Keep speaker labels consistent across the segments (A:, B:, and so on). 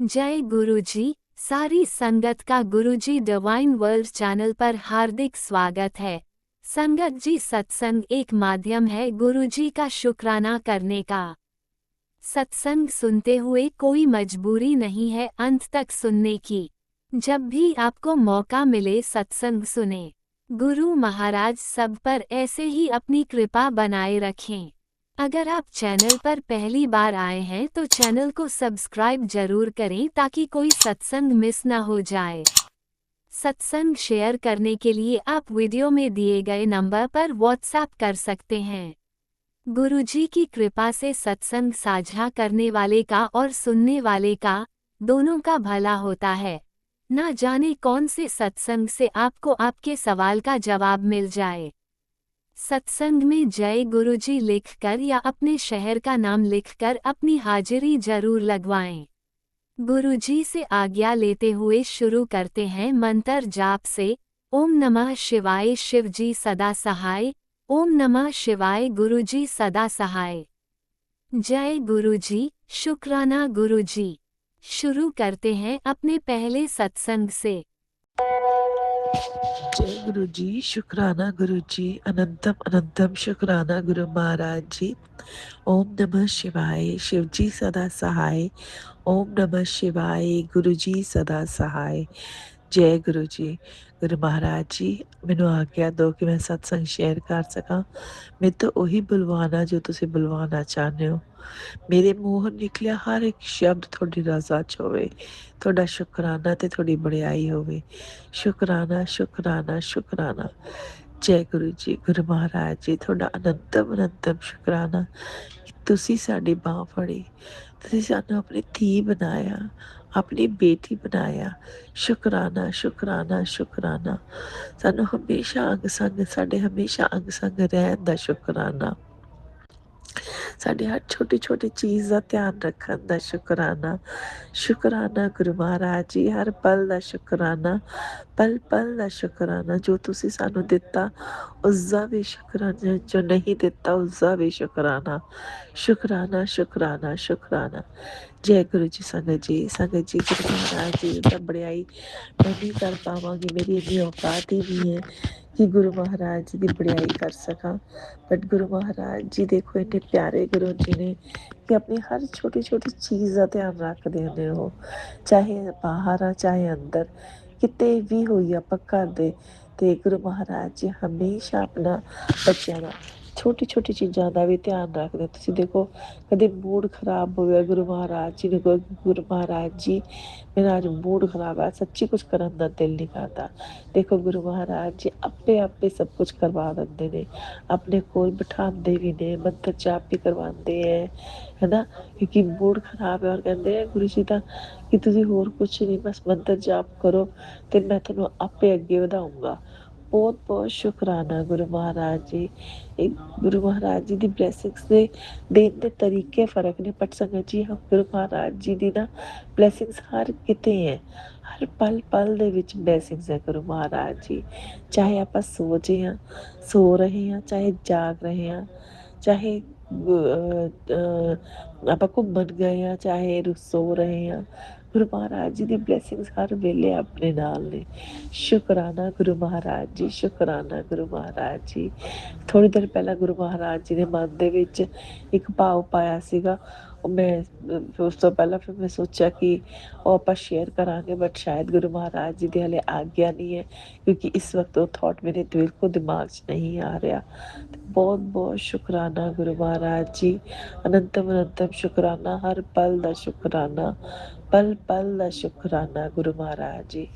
A: जय गुरुजी। सारी संगत का गुरुजी डिवाइन वर्ल्ड चैनल पर हार्दिक स्वागत है। संगत जी, सत्संग एक माध्यम है गुरुजी का शुक्राना करने का। सत्संग सुनते हुए कोई मजबूरी नहीं है अंत तक सुनने की। जब भी आपको मौका मिले सत्संग सुने। गुरु महाराज सब पर ऐसे ही अपनी कृपा बनाए रखें। अगर आप चैनल पर पहली बार आए हैं तो चैनल को सब्सक्राइब जरूर करें ताकि कोई सत्संग मिस ना हो जाए। सत्संग शेयर करने के लिए आप वीडियो में दिए गए नंबर पर व्हाट्सएप कर सकते हैं। गुरुजी की कृपा से सत्संग साझा करने वाले का और सुनने वाले का, दोनों का भला होता है। ना जाने कौन से सत्संग से आपको आपके सवाल का जवाब मिल जाए। सत्संग में जय गुरुजी लिखकर या अपने शहर का नाम लिखकर अपनी हाजिरी जरूर लगवाएं। गुरुजी से आज्ञा लेते हुए शुरू करते हैं मंत्र जाप से। ओम नमः शिवाय शिवजी सदा सहाय। ओम नमः शिवाय गुरुजी सदा सहाय। जय गुरुजी, शुक्राना गुरुजी। शुरू करते हैं अपने पहले सत्संग से।
B: जय गुरु जी, शुक्राना गुरु जी, अनंतम अनंतम शुक्राना गुरु महाराज जी। ओम नमः शिवाय, शिव जी सदा सहाय। ओम नमः शिवाय, गुरु जी सदा सहाय। जय गुरु जी। गुरु महाराज जी, मैनू आग्ञा दो कि मैं सत्संग शेयर कर सकां। मैं तो ਉਹੀ ਬੁਲਵਾਨਾ ਜੋ ਤੁਸੀਂ ਬੁਲਵਾना ਚਾਹੁੰਦੇ ਹੋ। ਮੇਰੇ ਮੂੰਹੋਂ ਨਿਕਲਿਆ ਹਰ ਇੱਕ ਸ਼ਬਦ ਤੁਹਾਡੀ ਰਜ਼ਾ 'ਚ ਹੋਵੇ, ਤੁਹਾਡਾ ਸ਼ੁਕਰਾਨਾ ਤੇ ਤੁਹਾਡੀ ਬੜਾਈ ਹੋਵੇ। ਸ਼ੁਕਰਾਨਾ ਸ਼ੁਕਰਾਨਾ ਸ਼ੁਕਰਾਨਾ। ਜੈ ਗੁਰੂ ਜੀ। ਗੁਰੂ ਮਹਾਰਾਜ ਜੀ, ਤੁਹਾਡਾ ਅਨੰਤਮ ਅਨੰਤਮ ਸ਼ੁਕਰਾਨਾ ਕਿ ਤੁਸੀਂ ਸਾਡੀ ਬਾਂਹ ਫੜੀ, ਤੁਸੀਂ ਸਾਨੂੰ ਆਪਣੀ ਧੀ ਬਣਾਇਆ, ਆਪਣੀ ਬੇਟੀ ਬਣਾਇਆ। ਸ਼ੁਕਰਾਨਾ ਸ਼ੁਕਰਾਨਾ ਸ਼ੁਕਰਾਨਾ। ਸਾਨੂੰ ਹਮੇਸ਼ਾ ਅੰਗ ਸੰਗ, ਸਾਡੇ ਹਮੇਸ਼ਾ ਅੰਗ ਸੰਗ ਰਹਿਣ ਦਾ ਸ਼ੁਕਰਾਨਾ। साड़ी हर छोटी छोटी चीज़ का ध्यान रखन दा शुकराना। शुकराना गुरु महाराज जी, हर पल का शुकराना, पल पल का शुकराना। जो तुसी सानू दिता उसका भी शुकराना, जो नहीं दिता उसका भी शुकराना। शुकराना शुकराना शुकराना। जय गुरु जी। संगत जी गुरु महाराज जी का बड़ाई मैं नहीं कर पावांगी, मेरी इतनी औकात ही नहीं है कि गुरु महाराज जी की बड़ाई कर सका। बट गुरु महाराज जी देखो इतने प्यारे गुरु जी ने कि अपनी हर छोटी छोटी चीज़ का ध्यान रखते हैं। वो चाहे बाहर आ चाहे अंदर, किते भी होई आपां घर दे ते गुरु महाराज जी हमेशा अपना बच्चों का छोटी छोटी चीज़ों का भी ध्यान रखते। तुसीं देखो कदे मूड खराब हो गया, गुरु महाराज जी ने कहो गुरु महाराज जी मेरा आज मूड खराब है, सच्ची कुछ करन दा दिल नहीं करता। देखो गुरु महाराज जी आपे आपे सब कुछ करवा देंदे ने, अपने कोल बिठाते भी ने, मंत्र जाप भी करवाते हैं, है ना। क्योंकि मूड खराब है और कहते हैं गुरु जी का कि तुसीं होर कुछ नहीं, बस मंत्र जाप करो तो मैं तुहानूं आपे अगे वधाऊंगा। बहुत बहुत शुकराना गुरु महाराज जी। एक गुरु महाराज जी की ब्लैसिंग्स दे देन के तरीके फर्क ने, बट संगत जी हम गुरु महाराज जी की ना ब्लैसिंग्स हर किते है, हर पल पल दे विच ब्लैसिंग्स है गुरु महाराज जी। चाहे आप सो रहे हैं, चाहे जाग रहे हैं, चाहे आप घूमन गए हैं, चाहे सो रहे हैं, गुरु महाराज जी की ब्लैसिंग्स हर वेले अपने नाल ने। शुकराना गुरु महाराज जी, शुकराना गुरु महाराज जी। थोड़ी देर पहला गुरु महाराज जी ने मन दे विच एक भाव पाया सीगा, मैं उस तो पहला फिर मैं सोचा कि वो आप शेयर करांगे, बट शायद गुरु महाराज जी की हले आज्ञा नहीं है, क्योंकि इस वक्त वो थॉट मेरे बिल्कुल दिमाग च नहीं आ रहा। बहुत बहुत शुकराना गुरु महाराज जी, अनंतम अनंतम शुकराना, हर पल का शुकराना, पल पल का शुकराना गुरु महाराज जी।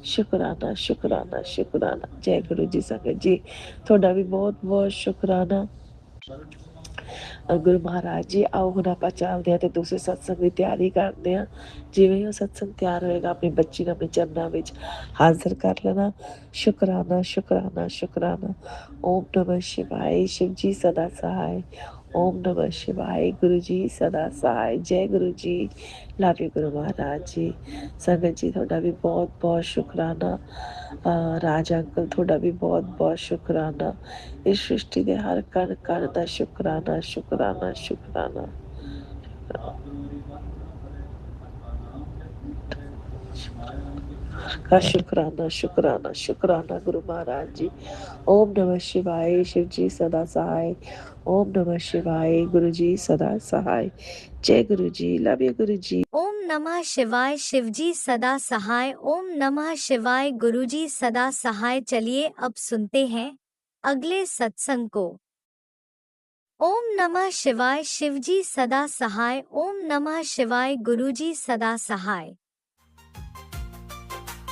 B: शुकराना शुकराना शुकराना। जय गुरु जी। संगत जी थोड़ा भी बहुत बहुत शुकराना। गुरु महाराज जी आओ हुण आपां चलदे हैं ते दूसरे सत्संग की तैयारी करते हैं। जिवें ही सत्संग तैयार होएगा अपनी बच्ची ने अपने चरणों में हाजिर कर लेना। शुकराना शुकराना शुकराना। ओम नमः शिवाय, शिव जी सदा सहाय। ओम नमः शिवाय, गुरु जी सदा सहाय। जय गुरु जी। लव यू गुरु महाराज जी। संगत जी थोड़ा भी बहुत बहुत शुकराना। राज अंकल थोड़ा भी बहुत बहुत शुकराना। इस सृष्टि के हर कण कण का शुकराना शुकराना शुकराना। का शुक्राना शुक्राना शुक्राना गुरु महाराज जी। ओम नमः शिवाय। शिव जी सदा सहाय। ओम नमः शिवाय। गुरु जी सदा सहाय। जय गुरु जी। लव यू गुरु जी।
A: ओम नमः शिवाय। शिवजी सदा सहाय। ओम नमः शिवाय। गुरुजी सदा सहाय। चलिए अब सुनते हैं अगले सत्संग को। ओम नमः शिवाय। शिवजी सदा सहाय। ओम नमः शिवाय। गुरुजी सदा सहाय।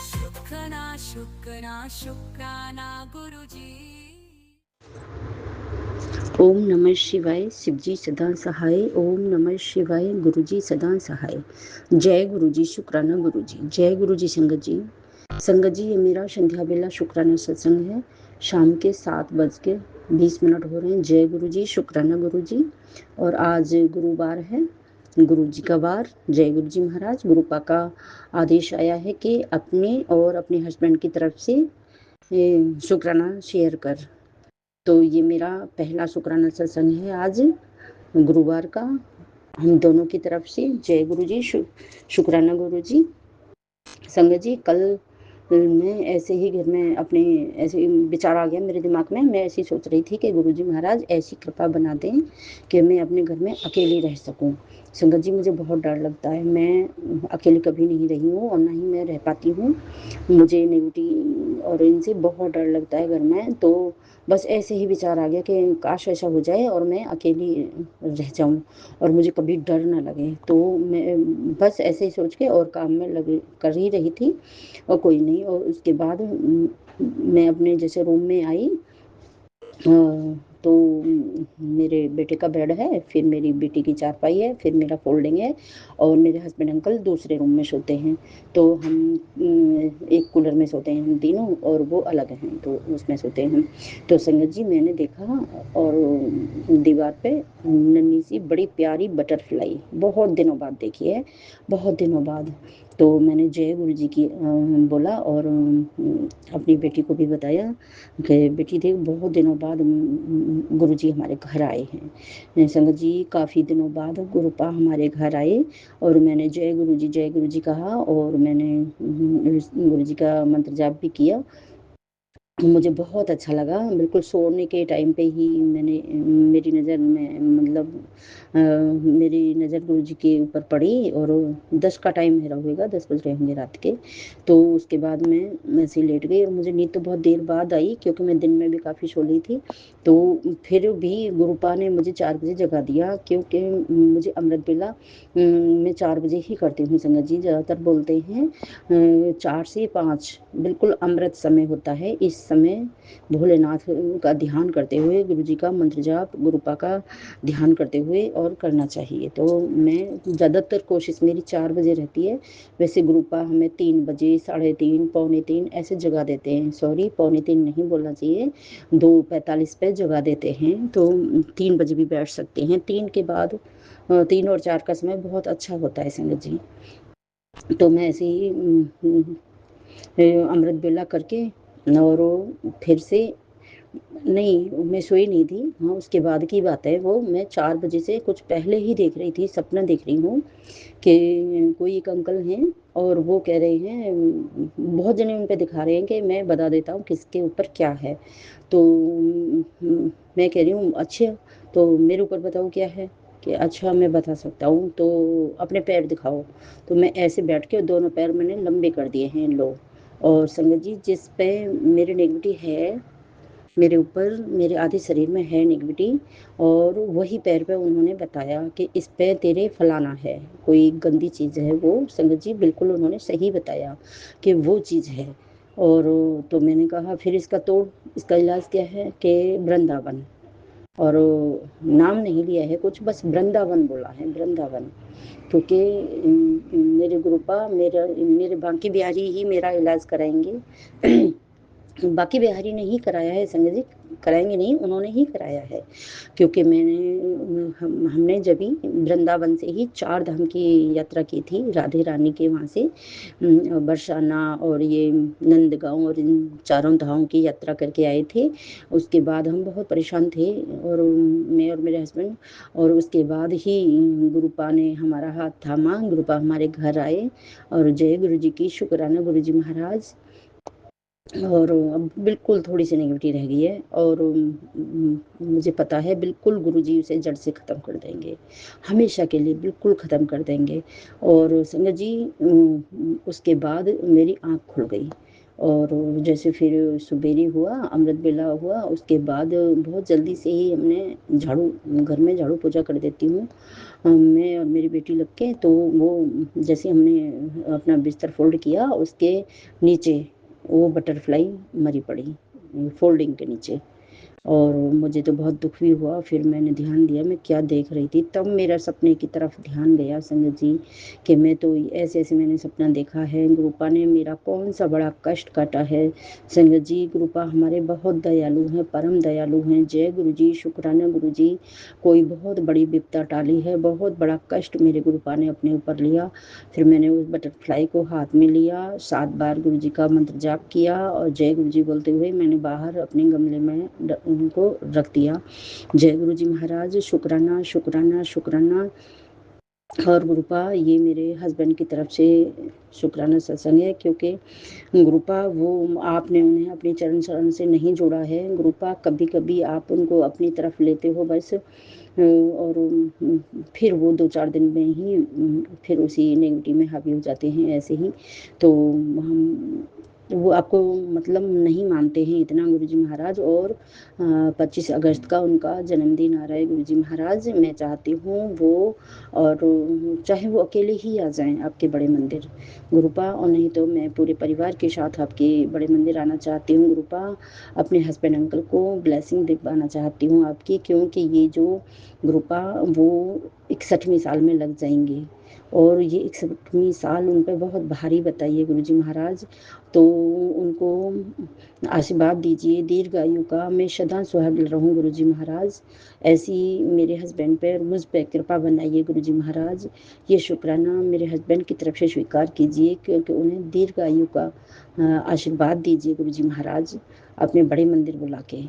C: शुक्राना शुक्राना शुक्राना गुरुजी।
D: ओम नमः शिवाय। शिवजी सदा सहाय। ओम नमः शिवाय। गुरुजी सदा सहाय। जय गुरुजी। शुक्राना गुरुजी। जय गुरुजी। संगत जी, संगत जी, ये मेरा संध्या बेला शुक्राना सत्संग है। शाम के 7:20 हो रहे हैं। जय गुरुजी। शुक्राना गुरुजी। और आज गुरुवार है, गुरुजी का वार। जय गुरुजी महाराज। गुरुपा का आदेश आया है कि अपने और अपने हस्बैंड की तरफ से शुक्राना शेयर कर। तो ये मेरा पहला शुक्राना सत्संग है आज गुरुवार का, हम दोनों की तरफ से। जय गुरु जी। शुक्राना गुरु जी। संगत जी, कल मैं ऐसे ही घर में अपने ऐसे विचार आ गया मेरे दिमाग में। मैं ऐसी सोच रही थी कि गुरुजी महाराज ऐसी कृपा बना दें कि मैं अपने घर में अकेली रह सकूं। संगत जी, मुझे बहुत डर लगता है। मैं अकेली कभी नहीं रही हूँ और ना ही मैं रह पाती हूँ। मुझे नेगेटिव और इनसे बहुत डर लगता है घर में। तो बस ऐसे ही विचार आ गया कि काश ऐसा हो जाए और मैं अकेली रह जाऊं और मुझे कभी डर ना लगे। तो मैं बस ऐसे ही सोच के और काम में लगे कर ही रही थी और कोई नहीं। और उसके बाद मैं अपने जैसे रूम में आई, तो मेरे बेटे का बेड है, फिर मेरी बेटी की चारपाई है, फिर मेरा फोल्डिंग है और मेरे हस्बैंड अंकल दूसरे रूम में सोते हैं। तो हम एक कूलर में सोते हैं हम तीनों और वो अलग हैं, तो उसमें सोते हैं हम। तो संगत जी, मैंने देखा और दीवार पे नन्ही सी बड़ी प्यारी बटरफ्लाई बहुत दिनों बाद देखी है, बहुत दिनों बाद। तो मैंने जय गुरु जी की बोला और अपनी बेटी को भी बताया कि बेटी देख, बहुत दिनों बाद गुरु जी हमारे घर आए हैं। संगत जी, काफ़ी दिनों बाद गुरुपा हमारे घर आए और मैंने जय गुरु जी कहा और मैंने गुरु जी का मंत्र जाप भी किया। मुझे बहुत अच्छा लगा। बिल्कुल सोने के टाइम पे ही मैंने मेरी नज़र में मतलब मेरी नज़र गुरु जी के ऊपर पड़ी और 10 का टाइम मेरा होएगा, 10 बज रहे होंगे रात के। तो उसके बाद मैं ऐसे लेट गई और मुझे नींद तो बहुत देर बाद आई क्योंकि मैं दिन में भी काफ़ी सो ली थी। तो फिर भी गुरुपा ने मुझे 4 बजे जगा दिया क्योंकि मुझे अमृत वेला मैं 4 बजे ही करती हूँ। संगत जी ज़्यादातर बोलते हैं 4 से 5 बिल्कुल अमृत समय होता है। इस समय भोलेनाथ का ध्यान करते हुए, गुरु जी का मंत्र जाप, गुरुपा का ध्यान करते हुए और करना चाहिए। तो मैं ज़्यादातर कोशिश मेरी 4 बजे रहती है। वैसे गुरुपा हमें 3 बजे, 3:30, पौने 3 ऐसे जगा देते हैं। सॉरी, पौने 3 नहीं बोलना चाहिए, 2:45 पे जगा देते हैं। तो 3 बजे भी बैठ सकते हैं। 3 के बाद 3 और 4 का समय बहुत अच्छा होता है संगत जी। तो मैं ऐसे ही अमृत बेला करके और फिर से नहीं, मैं सोई नहीं थी। हाँ, उसके बाद की बात है वो। मैं 4 बजे से कुछ पहले ही देख रही थी, सपना देख रही हूँ कि कोई एक अंकल हैं और वो कह रहे हैं, बहुत जने उन पे दिखा रहे हैं कि मैं बता देता हूँ किसके ऊपर क्या है। तो मैं कह रही हूँ अच्छा, तो मेरे ऊपर बताओ क्या है। कि अच्छा, मैं बता सकता हूँ, तो अपने पैर दिखाओ। तो मैं ऐसे बैठ के दोनों पैर मैंने लंबे कर दिए हैं, लो। और संगत जी, जिस पे मेरे नेगेटिव है, मेरे ऊपर मेरे आधे शरीर में है नेगेटिव, और वही पैर पे उन्होंने बताया कि इस पे तेरे फलाना है, कोई गंदी चीज़ है वो। संगत जी, बिल्कुल उन्होंने सही बताया कि वो चीज़ है। और तो मैंने कहा फिर इसका तोड़, इसका इलाज क्या है कि वृंदावन। और नाम नहीं लिया है कुछ, बस वृंदावन बोला है, वृंदावन। क्योंकि मेरे गुरुपा मेरे बांके बिहारी ही मेरा इलाज कराएंगे। बाकी बिहारी ने ही कराया है संगत जी। कराएंगे नहीं, उन्होंने ही कराया है। क्योंकि हमने जब भी वृंदावन से ही 4 धाम की यात्रा की थी, राधे रानी के वहाँ से बरसाना और ये नंदगांव और इन चारों धामों की यात्रा करके आए थे। उसके बाद हम बहुत परेशान थे, और मैं और मेरे हस्बैंड, और उसके बाद ही गुरुपा ने हमारा हाथ थामा, गुरुपा हमारे घर आए। और जय गुरु जी की, शुक्राना गुरु जी महाराज। और अब बिल्कुल थोड़ी सी नेगेटिविटी रह गई है, और मुझे पता है बिल्कुल गुरुजी उसे जड़ से ख़त्म कर देंगे, हमेशा के लिए बिल्कुल ख़त्म कर देंगे। और संगत जी, उसके बाद मेरी आँख खुल गई, और जैसे फिर सुबेरी हुआ, अमृत बेला हुआ, उसके बाद बहुत जल्दी से ही हमने झाड़ू, घर में झाड़ू पोछा कर देती हूँ मैं और मेरी बेटी लग के। तो वो जैसे हमने अपना बिस्तर फोल्ड किया, उसके नीचे वो बटरफ्लाई मरी पड़ी, फोल्डिंग के नीचे। और मुझे तो बहुत दुख भी हुआ। फिर मैंने ध्यान दिया मैं क्या देख रही थी, तब मेरा सपने की तरफ ध्यान गया संगत जी, कि मैं तो ऐसे ऐसे मैंने सपना देखा है, गुरुपा ने मेरा कौन सा बड़ा कष्ट काटा है। संगत जी, गुरुपा हमारे बहुत दयालु हैं, परम दयालु हैं। जय गुरु जी, शुक्राना गुरु जी। कोई बहुत बड़ी विपदा टाली है, बहुत बड़ा कष्ट मेरे गुरुपा ने अपने ऊपर लिया। फिर मैंने उस बटरफ्लाई को हाथ में लिया, 7 बार गुरु जी का मंत्र जाप किया, और जय गुरु जी बोलते हुए मैंने बाहर अपने गमले में उनको रख दिया। जय गुरु जी महाराज, शुक्राना शुक्राना शुक्राना। और गुरुपा, ये मेरे हस्बैंड की तरफ से शुक्राना सत्संग है, क्योंकि गुरुपा वो आपने उन्हें अपने चरण शरण से नहीं जोड़ा है। गुरुपा, कभी कभी आप उनको अपनी तरफ लेते हो बस, और फिर वो 2-4 दिन में ही फिर उसी नेगेटिव में हावी हो जाते हैं ऐसे ही। तो हम वो आपको मतलब नहीं मानते हैं इतना गुरुजी महाराज। और 25 अगस्त का उनका जन्मदिन आ रहा है गुरुजी महाराज। मैं चाहती हूँ वो, और चाहे वो अकेले ही आ जाएं आपके बड़े मंदिर गुरुपा, और नहीं तो मैं पूरे परिवार के साथ आपके बड़े मंदिर आना चाहती हूँ गुरुपा। अपने हस्बैंड अंकल को ब्लेसिंग दिलवाना चाहती हूँ आपकी, क्योंकि ये जो गुरुपा वो 61वीं साल में लग जाएंगे, और ये 61वीं साल उन पर बहुत भारी बताइए गुरुजी महाराज। तो उनको आशीर्वाद दीजिए दीर्घायु का, मैं सदा सुहागल रहूं गुरुजी महाराज। ऐसी मेरे हस्बैंड पर, मुझ पर कृपा बनाइए गुरुजी महाराज। ये शुक्राना मेरे हस्बैंड की तरफ से स्वीकार कीजिए, क्योंकि उन्हें दीर्घायु का आशीर्वाद दीजिए गुरुजी महाराज, अपने बड़े मंदिर बुला के।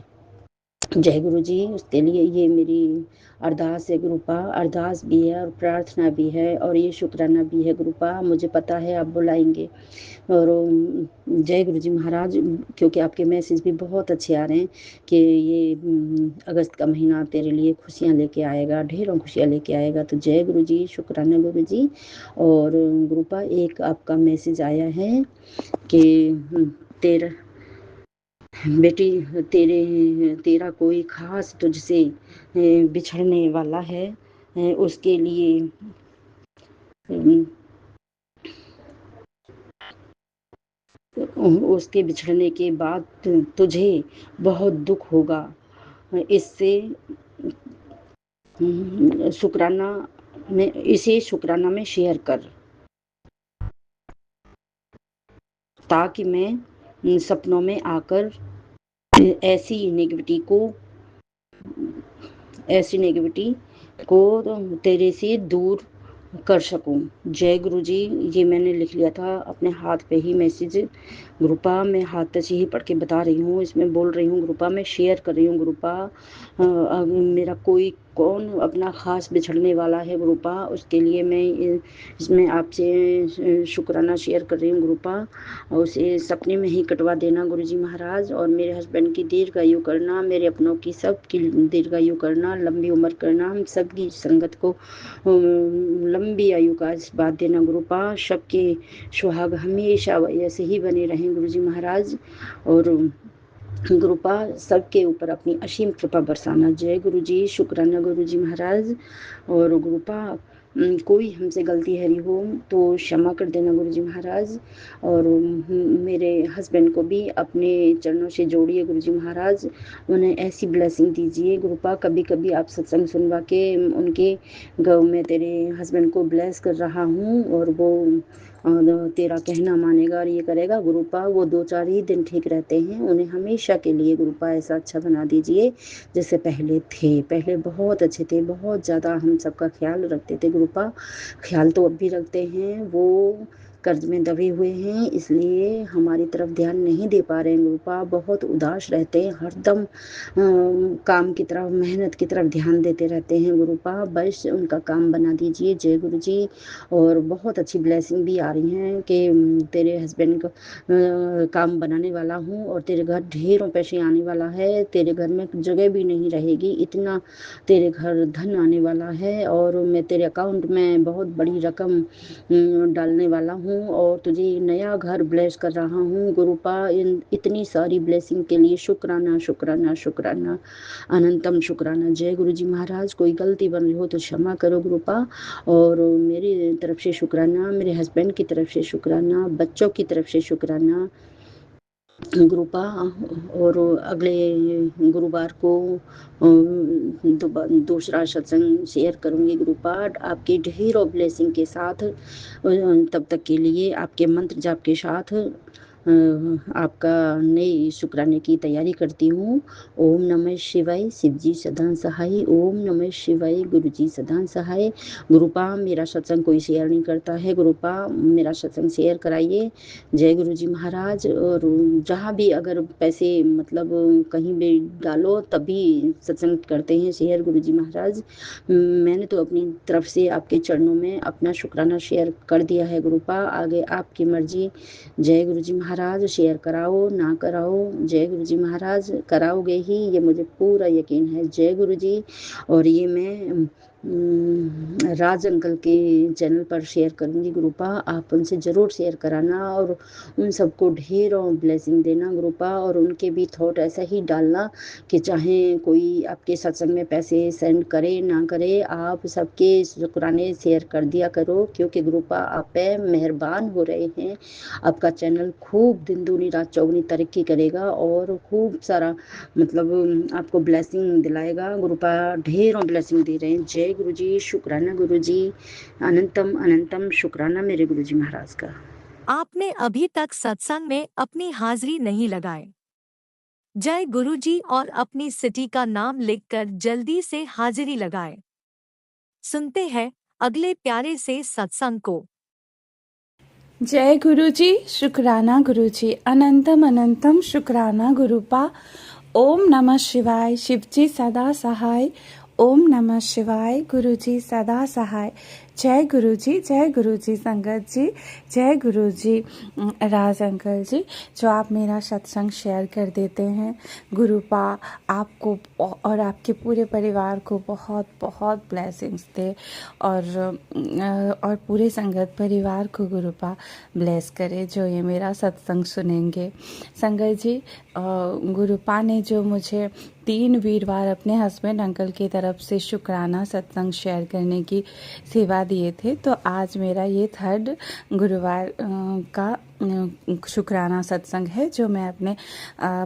D: जय गुरु जी। उसके लिए ये मेरी अरदास है गुरुपा, अरदास भी है और प्रार्थना भी है, और ये शुक्राना भी है गुरुपा। मुझे पता है आप बुलाएंगे। और जय गुरु जी महाराज, क्योंकि आपके मैसेज भी बहुत अच्छे आ रहे हैं कि ये अगस्त का महीना तेरे लिए खुशियाँ लेके आएगा, ढेरों खुशियाँ लेके आएगा। तो जय गुरु जी, शुक्राना गुरु जी। और गुरुपा, एक आपका मैसेज आया है कि तेरा बेटी, तेरा कोई खास तुझसे बिछड़ने वाला है, उसके लिए उसके बिछड़ने के बाद तुझे बहुत दुख होगा। इससे शुक्राना में, इसे शुक्राना में शेयर कर, ताकि मैं सपनों में आकर ऐसी नेगेटिविटी को तेरे से दूर कर सकूं। जय गुरु जी। ये मैंने लिख लिया था अपने हाथ पे ही मैसेज गुरुपा, मैं हाथ से ही पढ़ के बता रही हूँ, इसमें बोल रही हूँ गुरुपा, मैं शेयर कर रही हूँ गुरुपा। मेरा कोई कौन अपना खास बिछड़ने वाला है गुरुपा, उसके लिए मैं इसमें आपसे शुक्राना शेयर कर रही हूँ गुरुपा। और उसे सपने में ही कटवा देना गुरुजी महाराज, और मेरे हस्बैंड की दीर्घायु करना, मेरे अपनों की सबकी दीर्घायु करना, लंबी उम्र करना, हम सबकी संगत को लंबी आयु का आशीर्वाद देना गुरुपा। सबके सुहाग हमेशा ऐसे ही बने रहें गुरुजी महाराज। और गुरुपा, सबके ऊपर अपनी असीम कृपा बरसाना। जय गुरु जी, शुक्राना गुरु जी महाराज। और गुरुपा, कोई हमसे गलती हरी हो तो क्षमा कर देना गुरु जी महाराज। और मेरे हस्बैंड को भी अपने चरणों से जोड़िए गुरु जी महाराज, उन्हें ऐसी ब्लेसिंग दीजिए गुरुपा। कभी कभी आप सत्संग सुनवा के उनके गौ में तेरे हस्बैंड को ब्लेस कर रहा हूँ, और वो और तेरा कहना मानेगा और ये करेगा गुरुपा, वो 2-4 ही दिन ठीक रहते हैं, उन्हें हमेशा के लिए गुरुपा ऐसा अच्छा बना दीजिए जैसे पहले थे। पहले बहुत अच्छे थे, बहुत ज़्यादा हम सबका ख्याल रखते थे गुरुपा, ख्याल तो अब भी रखते हैं। वो कर्ज में दबे हुए हैं, इसलिए हमारी तरफ ध्यान नहीं दे पा रहे हैं गुरुपा, बहुत उदास रहते हैं, हरदम काम की तरफ, मेहनत की तरफ ध्यान देते रहते हैं गुरुपा, बस उनका काम बना दीजिए जय गुरु जी। और बहुत अच्छी ब्लेसिंग भी आ रही हैं कि तेरे हस्बैंड का काम बनाने वाला हूँ और तेरे घर ढेरों पैसे आने वाला है, तेरे घर में जगह भी नहीं रहेगी, इतना तेरे घर धन आने वाला है और मैं तेरे अकाउंट में बहुत बड़ी रकम डालने वाला हूँ और तुझे नया घर ब्लेस कर रहा हूँ गुरुपा। इतनी सारी ब्लेसिंग के लिए शुक्राना शुक्राना शुक्राना, अनंतम शुक्राना। जय गुरु जी महाराज। कोई गलती बन रही हो तो क्षमा करो गुरुपा, और मेरी तरफ से शुक्राना, मेरे हस्बैंड की तरफ से शुक्राना, बच्चों की तरफ से शुक्राना गुरुपा। और अगले गुरुवार को दूसरा सत्संग शेयर करूंगी गुरुपा, आपकी ढेरों ब्लेसिंग के साथ। तब तक के लिए आपके मंत्र जाप के साथ आपका नई शुक्राने की तैयारी करती हूँ। ओम नमः शिवाय, शिव जी सदा सहाय। ओम नमः शिवाय, गुरु जी सदा सहाय। गुरुपा मेरा सत्संग कोई शेयर नहीं करता है, गुरुपा मेरा सत्संग शेयर कराइए। जय गुरु जी महाराज। और जहाँ भी अगर पैसे मतलब कहीं भी डालो तभी सत्संग करते हैं शेयर गुरु जी महाराज। मैंने तो अपनी तरफ से आपके चरणों में अपना शुक्राना शेयर कर दिया है गुरुपा, आगे आपकी मर्जी। जय गुरु जी महाराज। शेयर कराओ ना कराओ, जय गुरु जी महाराज कराओगे ही, ये मुझे पूरा यकीन है। जय गुरु जी। और ये मैं राज अंकल के चैनल पर शेयर करूंगी गुरुपा, आप उनसे ज़रूर शेयर कराना और उन सबको ढेरों ब्लेसिंग देना गुरुपा। और उनके भी थॉट ऐसा ही डालना कि चाहे कोई आपके सत्संग में पैसे सेंड करे ना करे, आप सबके शुक्राने शेयर कर दिया करो, क्योंकि गुरुपा आप पे मेहरबान हो रहे हैं। आपका चैनल खूब दिन दूनी रात चौगुनी तरक्की करेगा और खूब सारा मतलब आपको ब्लेसिंग दिलाएगा गुरुपा, ढेरों ब्लेसिंग दे रहे हैं। जय गुरु जी। शुक्राना गुरु जी, अनंतम अनंतम शुक्राना मेरे गुरु जी महाराज का।
E: आपने अभी तक सत्संग में अपनी हाजिरी नहीं लगाए। जय गुरु जी और अपनी सिटी का नाम लिखकर जल्दी से हाजिरी लगाए। सुनते हैं अगले प्यारे से सत्संग को।
F: जय गुरु जी। शुक्राना गुरु जी, अनंतम अनंतम शुक्राना गुरुपा। ओम नमः शिवाय, शिव जी सदा सहाय। ओम नमः शिवाय, गुरु जी सदा सहाय। जय गुरु जी संगत जी, जय गुरु जी। राज अंकल जी, जो आप मेरा सत्संग शेयर कर देते हैं गुरुपा, आपको और आपके पूरे परिवार को बहुत बहुत ब्लेसिंग्स दे और पूरे संगत परिवार को गुरुपा ब्लेस करे जो ये मेरा सत्संग सुनेंगे। संगत जी, गुरुपा ने जो मुझे 3 वीरवार अपने हस्बैंड अंकल की तरफ से शुक्राना सत्संग शेयर करने की सेवा दिए थे, तो आज मेरा ये 3rd गुरुवार का शुक्राना सत्संग है जो मैं अपने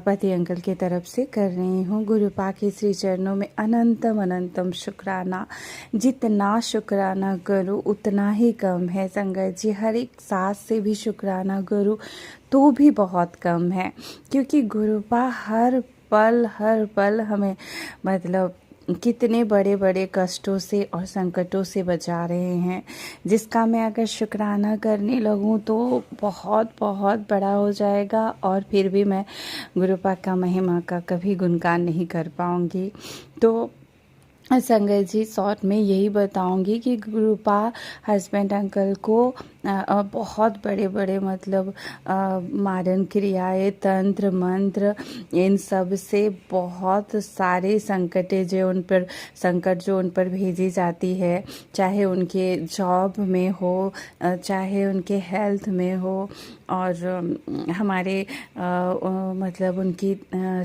F: पति अंकल की तरफ से कर रही हूँ। गुरुपा के श्री चरणों में अनंतम अनंतम शुक्राना। जितना शुक्राना करूँ उतना ही कम है संगत जी, हर एक सांस से भी शुक्राना करूँ तो भी बहुत कम है, क्योंकि गुरुपा हर पल हमें मतलब कितने बड़े बड़े कष्टों से और संकटों से बचा रहे हैं, जिसका मैं अगर शुक्राना करने लगूं तो बहुत बहुत बड़ा हो जाएगा और फिर भी मैं गुरुपा का महिमा का कभी गुणगान नहीं कर पाऊंगी। तो संगत जी, शॉर्ट में यही बताऊंगी कि गुरुपा हस्बैंड अंकल को बहुत बड़े बड़े मतलब मारण क्रियाएं, तंत्र मंत्र, इन सब से बहुत सारे संकट जो उन पर भेजी जाती है, चाहे उनके जॉब में हो, चाहे उनके हेल्थ में हो, और हमारे मतलब उनकी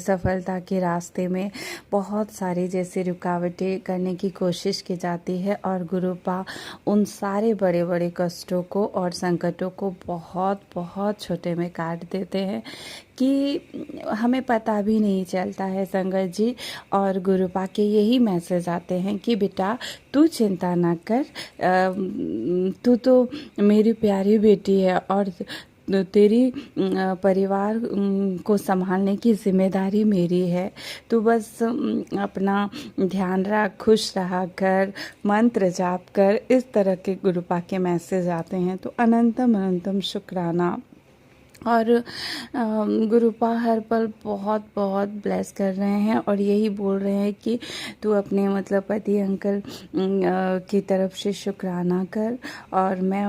F: सफलता के रास्ते में बहुत सारी जैसे रुकावटें करने की कोशिश की जाती है और गुरुपा उन सारे बड़े बड़े कष्टों को और संकटों को बहुत बहुत छोटे में काट देते हैं कि हमें पता भी नहीं चलता है संगत जी। और गुरुपा के यही मैसेज आते हैं कि बेटा तू चिंता ना कर, तू तो मेरी प्यारी बेटी है और तेरी परिवार को संभालने की जिम्मेदारी मेरी है। तू बस अपना ध्यान रख, खुश रहा कर, मंत्र जाप कर, इस तरह के गुरुपा के मैसेज आते हैं। तो अनंतम अनंतम शुक्राना। और गुरुपा हर पल बहुत बहुत ब्लेस कर रहे हैं और यही बोल रहे हैं कि तू अपने मतलब पति अंकल की तरफ से शुक्राना कर और मैं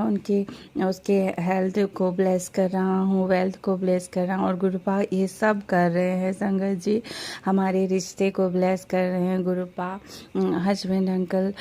F: उसके हेल्थ को ब्लेस कर रहा हूँ, वेल्थ को ब्लेस कर रहा हूँ। और गुरुपा ये सब कर रहे हैं संगत जी, हमारे रिश्ते को ब्लेस कर रहे हैं गुरुपा। हस्बैंड अंकल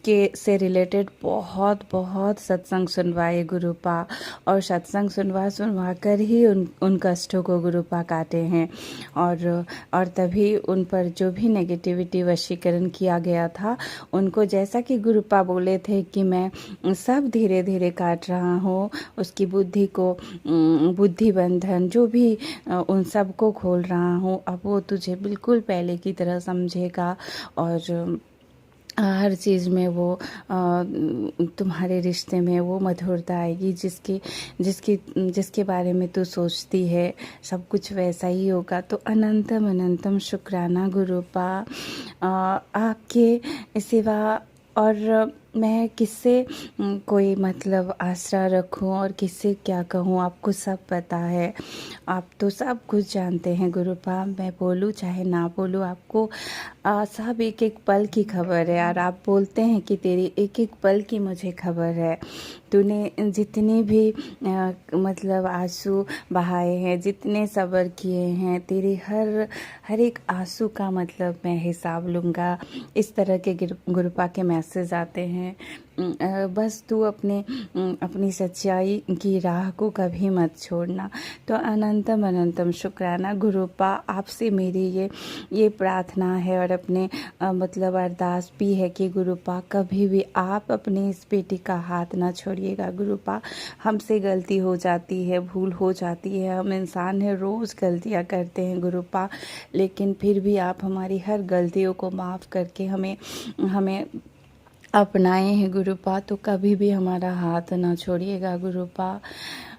F: के से रिलेटेड बहुत बहुत सत्संग सुनवाए गुरुपा और सत्संग सुनवा कर ही उन कष्टों को गुरुपा काटे हैं। और तभी उन पर जो भी नेगेटिविटी वशीकरण किया गया था उनको, जैसा कि गुरुपा बोले थे कि मैं सब धीरे धीरे काट रहा हूँ, उसकी बुद्धि को, बुद्धि बंधन जो भी उन सब को खोल रहा हूँ। अब वो तुझे बिल्कुल पहले की तरह समझेगा और हर चीज़ में वो तुम्हारे रिश्ते में वो मधुरता आएगी जिसके बारे में तू सोचती है, सब कुछ वैसा ही होगा। तो अनंतम अनंतम शुक्राना गुरुपा, आपके सिवा और मैं किससे कोई मतलब आसरा रखूं और किससे क्या कहूं, आपको सब पता है, आप तो सब कुछ जानते हैं गुरुपा। मैं बोलूं चाहे ना बोलूं, आपको सब एक एक पल की खबर है। और आप बोलते हैं कि तेरी एक एक पल की मुझे खबर है। तूने जितने भी मतलब आंसू बहाए हैं, जितने सब्र किए हैं, तेरी हर एक आंसू का मतलब मैं हिसाब लूँगा। इस तरह के गुरुपा के मैसेज आते हैं। बस तू अपनी सच्चाई की राह को कभी मत छोड़ना। तो अनंतम अनंतम शुक्राना गुरुपा, आपसे मेरी ये प्रार्थना है और अपने मतलब अरदास भी है कि गुरुपा कभी भी आप अपनी इस बेटी का हाथ ना छोड़िएगा गुरुपा। हमसे गलती हो जाती है, भूल हो जाती है, हम इंसान हैं, रोज़ गलतियां करते हैं गुरुपा, लेकिन फिर भी आप हमारी हर गलतियों को माफ़ करके हमें अपनाए हैं गुरुपा। तो कभी भी हमारा हाथ ना छोड़िएगा गुरुपा,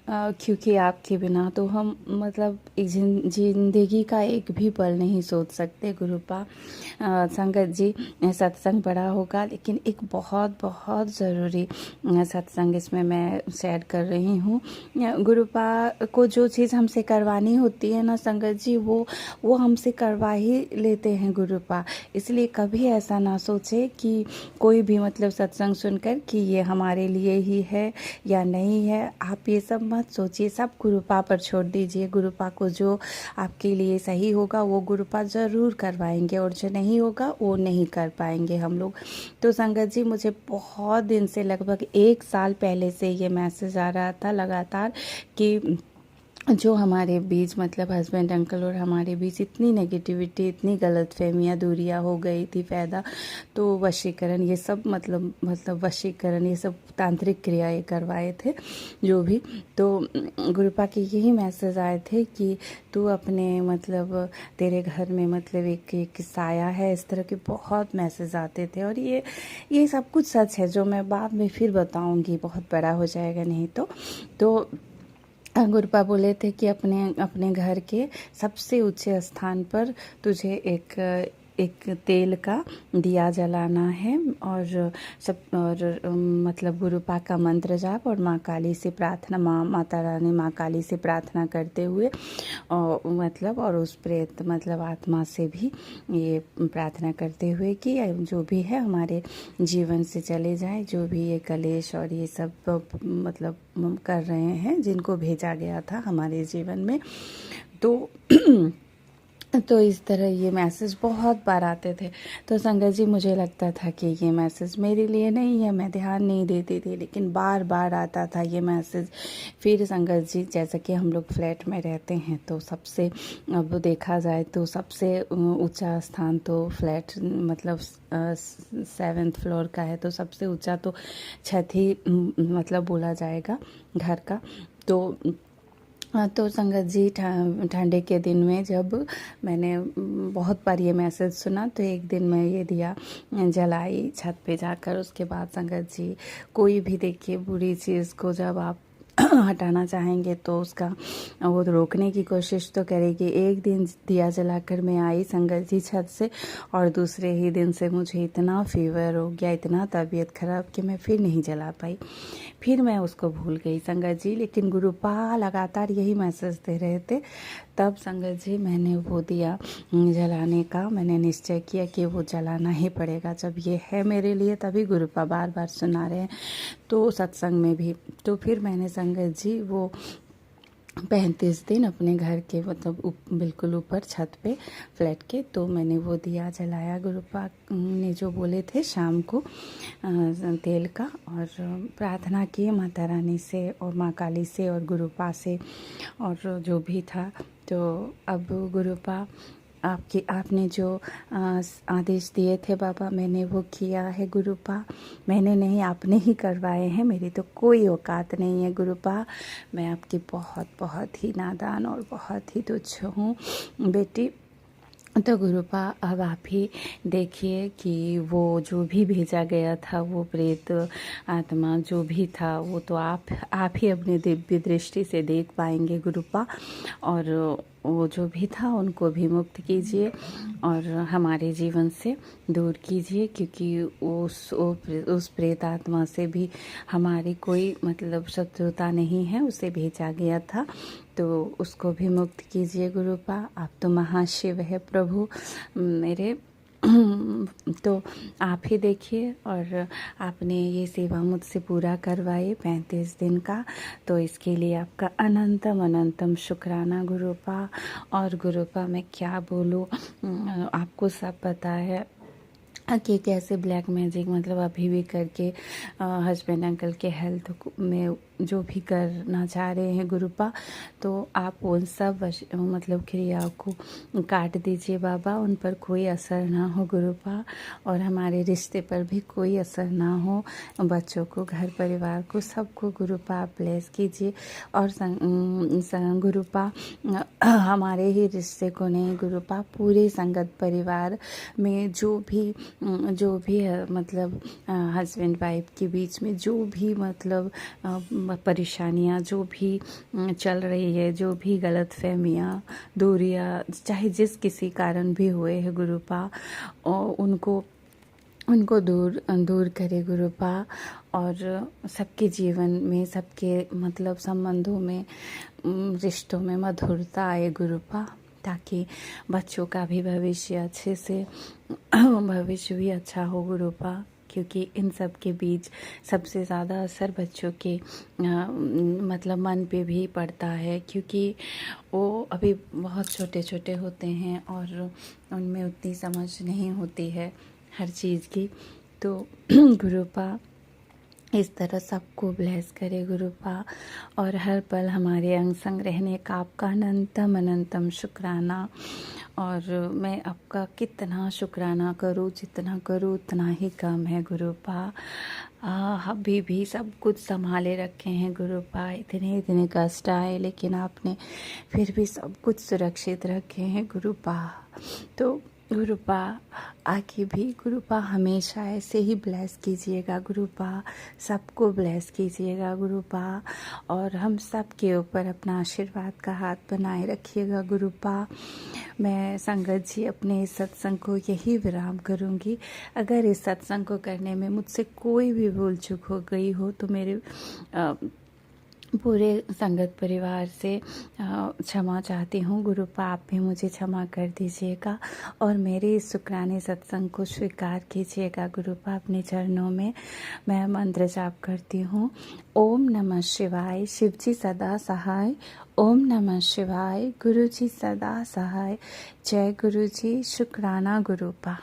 F: क्योंकि आपके बिना तो हम मतलब जिंदगी का एक भी पल नहीं सोच सकते गुरुपा। संगत जी, सत्संग बड़ा होगा लेकिन एक बहुत बहुत ज़रूरी सत्संग इसमें मैं शेयर कर रही हूँ। गुरुपा को जो चीज़ हमसे करवानी होती है ना संगत जी, वो हमसे करवा ही लेते हैं गुरुपा। इसलिए कभी ऐसा ना सोचे कि कोई भी मतलब सत्संग सुनकर कि ये हमारे लिए ही है या नहीं है। आप ये सब मत सोचिए, सब गुरुपा पर छोड़ दीजिए। गुरुपा को जो आपके लिए सही होगा वो गुरुपा ज़रूर करवाएंगे और जो नहीं होगा वो नहीं कर पाएंगे हम लोग। तो संगत जी, मुझे बहुत दिन से, लगभग 1 साल पहले से ये मैसेज आ रहा था लगातार कि जो हमारे बीच मतलब हस्बैंड अंकल और हमारे बीच इतनी नेगेटिविटी, इतनी गलतफहमियां, दूरियां हो गई थी पैदा। तो वशीकरण ये सब मतलब वशीकरण ये सब तांत्रिक क्रियाएं करवाए थे जो भी। तो गुरुपा के यही मैसेज आए थे कि तू अपने मतलब तेरे घर में मतलब एक साया है, इस तरह के बहुत मैसेज आते थे। और ये सब कुछ सच है जो मैं बाद में फिर बताऊंगी, बहुत बड़ा हो जाएगा नहीं तो गुरुपा बोले थे कि अपने घर के सबसे ऊंचे स्थान पर तुझे एक तेल का दिया जलाना है और मतलब गुरुपा का मंत्र जाप और माँ काली से प्रार्थना, माता रानी माँ काली से प्रार्थना करते हुए और उस प्रेत मतलब आत्मा से भी ये प्रार्थना करते हुए कि जो भी है हमारे जीवन से चले जाए, जो भी ये कलेश और ये सब मतलब कर रहे हैं जिनको भेजा गया था हमारे जीवन में। तो तो इस तरह ये मैसेज बहुत बार आते थे। तो संगत जी मुझे लगता था कि ये मैसेज मेरे लिए नहीं है, मैं ध्यान नहीं देती थी, लेकिन बार बार आता था ये मैसेज। फिर संगत जी जैसे कि हम लोग फ्लैट में रहते हैं तो सबसे, अब देखा जाए तो सबसे ऊंचा स्थान तो फ्लैट मतलब 7th फ्लोर का है, तो सबसे ऊंचा तो छत ही मतलब बोला जाएगा घर का। तो संगत जी ठंडे के दिन में जब मैंने बहुत बार ये मैसेज सुना, तो एक दिन मैं ये दिया जलाई छत पे जाकर। उसके बाद संगत जी कोई भी देखिए बुरी चीज़ को जब आप हटाना चाहेंगे तो उसका वो रोकने की कोशिश तो करेगी। एक दिन दिया जलाकर मैं आई संगत जी छत से, और दूसरे ही दिन से मुझे इतना फीवर हो गया, इतना तबीयत खराब कि मैं फिर नहीं जला पाई। फिर मैं उसको भूल गई संगत जी, लेकिन गुरुपा लगातार यही मैसेज दे रहे थे। तब संगत जी मैंने वो दिया जलाने का, मैंने निश्चय किया कि वो जलाना ही पड़ेगा। जब ये है मेरे लिए तभी गुरुपा बार बार सुना रहे हैं, तो सत्संग में भी। तो फिर मैंने संगत जी वो 35 दिन अपने घर के मतलब बिल्कुल ऊपर छत पे फ्लैट के, तो मैंने वो दिया जलाया। गुरुपा ने जो बोले थे शाम को तेल का, और प्रार्थना की माता रानी से और माँ काली से और गुरुपा से और जो भी था। तो अब गुरुपा आपने जो आदेश दिए थे बाबा, मैंने वो किया है गुरुपा। मैंने नहीं, आपने ही करवाए हैं, मेरी तो कोई औकात नहीं है गुरुपा। मैं आपकी बहुत बहुत ही नादान और बहुत ही तुच्छ हूँ बेटी। तो गुरुपा अब आप ही देखिए कि वो जो भी भेजा गया था, वो प्रेत आत्मा जो भी था, वो तो आप ही अपने दिव्य दृष्टि से देख पाएंगे गुरुपा। और वो जो भी था उनको भी मुक्त कीजिए और हमारे जीवन से दूर कीजिए, क्योंकि उस प्रेत आत्मा से भी हमारी कोई मतलब शत्रुता नहीं है, उसे भेजा गया था, तो उसको भी मुक्त कीजिए गुरुपा। आप तो महाशिव है प्रभु मेरे। तो आप ही देखिए, और आपने ये सेवा मुझसे पूरा करवाई 35 दिन का, तो इसके लिए आपका अनंतम अनंतम शुक्राना गुरुपा। और गुरुपा मैं क्या बोलूँ, आपको सब पता है कि कैसे ब्लैक मैजिक मतलब अभी भी करके हस्बैंड अंकल के हेल्थ में जो भी करना चाह रहे हैं गुरुपा, तो आप उन सब मतलब क्रियाओं को काट दीजिए बाबा, उन पर कोई असर ना हो गुरुपा, और हमारे रिश्ते पर भी कोई असर ना हो, बच्चों को, घर परिवार को, सबको गुरुपा आप ब्लेस कीजिए। और गुरुपा हमारे ही रिश्ते को नहीं गुरुपा, पूरे संगत परिवार में जो भी है मतलब हस्बैंड वाइफ के बीच में जो भी मतलब परेशानियाँ जो भी चल रही है, जो भी गलतफहमियाँ, दूरियाँ, चाहे जिस किसी कारण भी हुए हैं गुरुपा, उनको दूर करे गुरुपा, और सबके जीवन में, सबके मतलब संबंधों में, रिश्तों में मधुरता आए गुरुपा, ताकि बच्चों का भी भविष्य अच्छे से भविष्य भी अच्छा हो गुरुपा, क्योंकि इन सब के बीच सबसे ज़्यादा असर बच्चों के मतलब मन पे भी पड़ता है, क्योंकि वो अभी बहुत छोटे छोटे होते हैं और उनमें उतनी समझ नहीं होती है हर चीज़ की। तो गुरुपा इस तरह सबको ब्लेस करे गुरुपा, और हर पल हमारे अंग संग रहने का आपका अनंतम अनंतम शुक्राना। और मैं आपका कितना शुक्राना करूँ, जितना करूँ उतना ही कम है गुरुपा। अभी भी सब कुछ संभाले रखे हैं गुरुपा, इतने इतने कष्ट आए लेकिन आपने फिर भी सब कुछ सुरक्षित रखे हैं गुरुपा। तो गुरुपा आगे भी गुरुपा हमेशा ऐसे ही ब्लेस कीजिएगा गुरुपा, सबको ब्लेस कीजिएगा गुरुपा, और हम सब के ऊपर अपना आशीर्वाद का हाथ बनाए रखिएगा गुरुपा। मैं संगत जी अपने इस सत्संग को यही विराम करूँगी। अगर इस सत्संग को करने में मुझसे कोई भी भूल चूक हो गई हो तो मेरे पूरे संगत परिवार से क्षमा चाहती हूँ। गुरुपा आप भी मुझे क्षमा कर दीजिएगा और मेरे इस शुक्राने सत्संग को स्वीकार कीजिएगा। गुरुपा अपने चरणों में मैं मंत्र जाप करती हूँ। ओम नमः शिवाय, शिव जी सदा सहाय। ओम नमः शिवाय, गुरु जी सदा सहाय। जय गुरु जी, शुक्राना गुरुपा।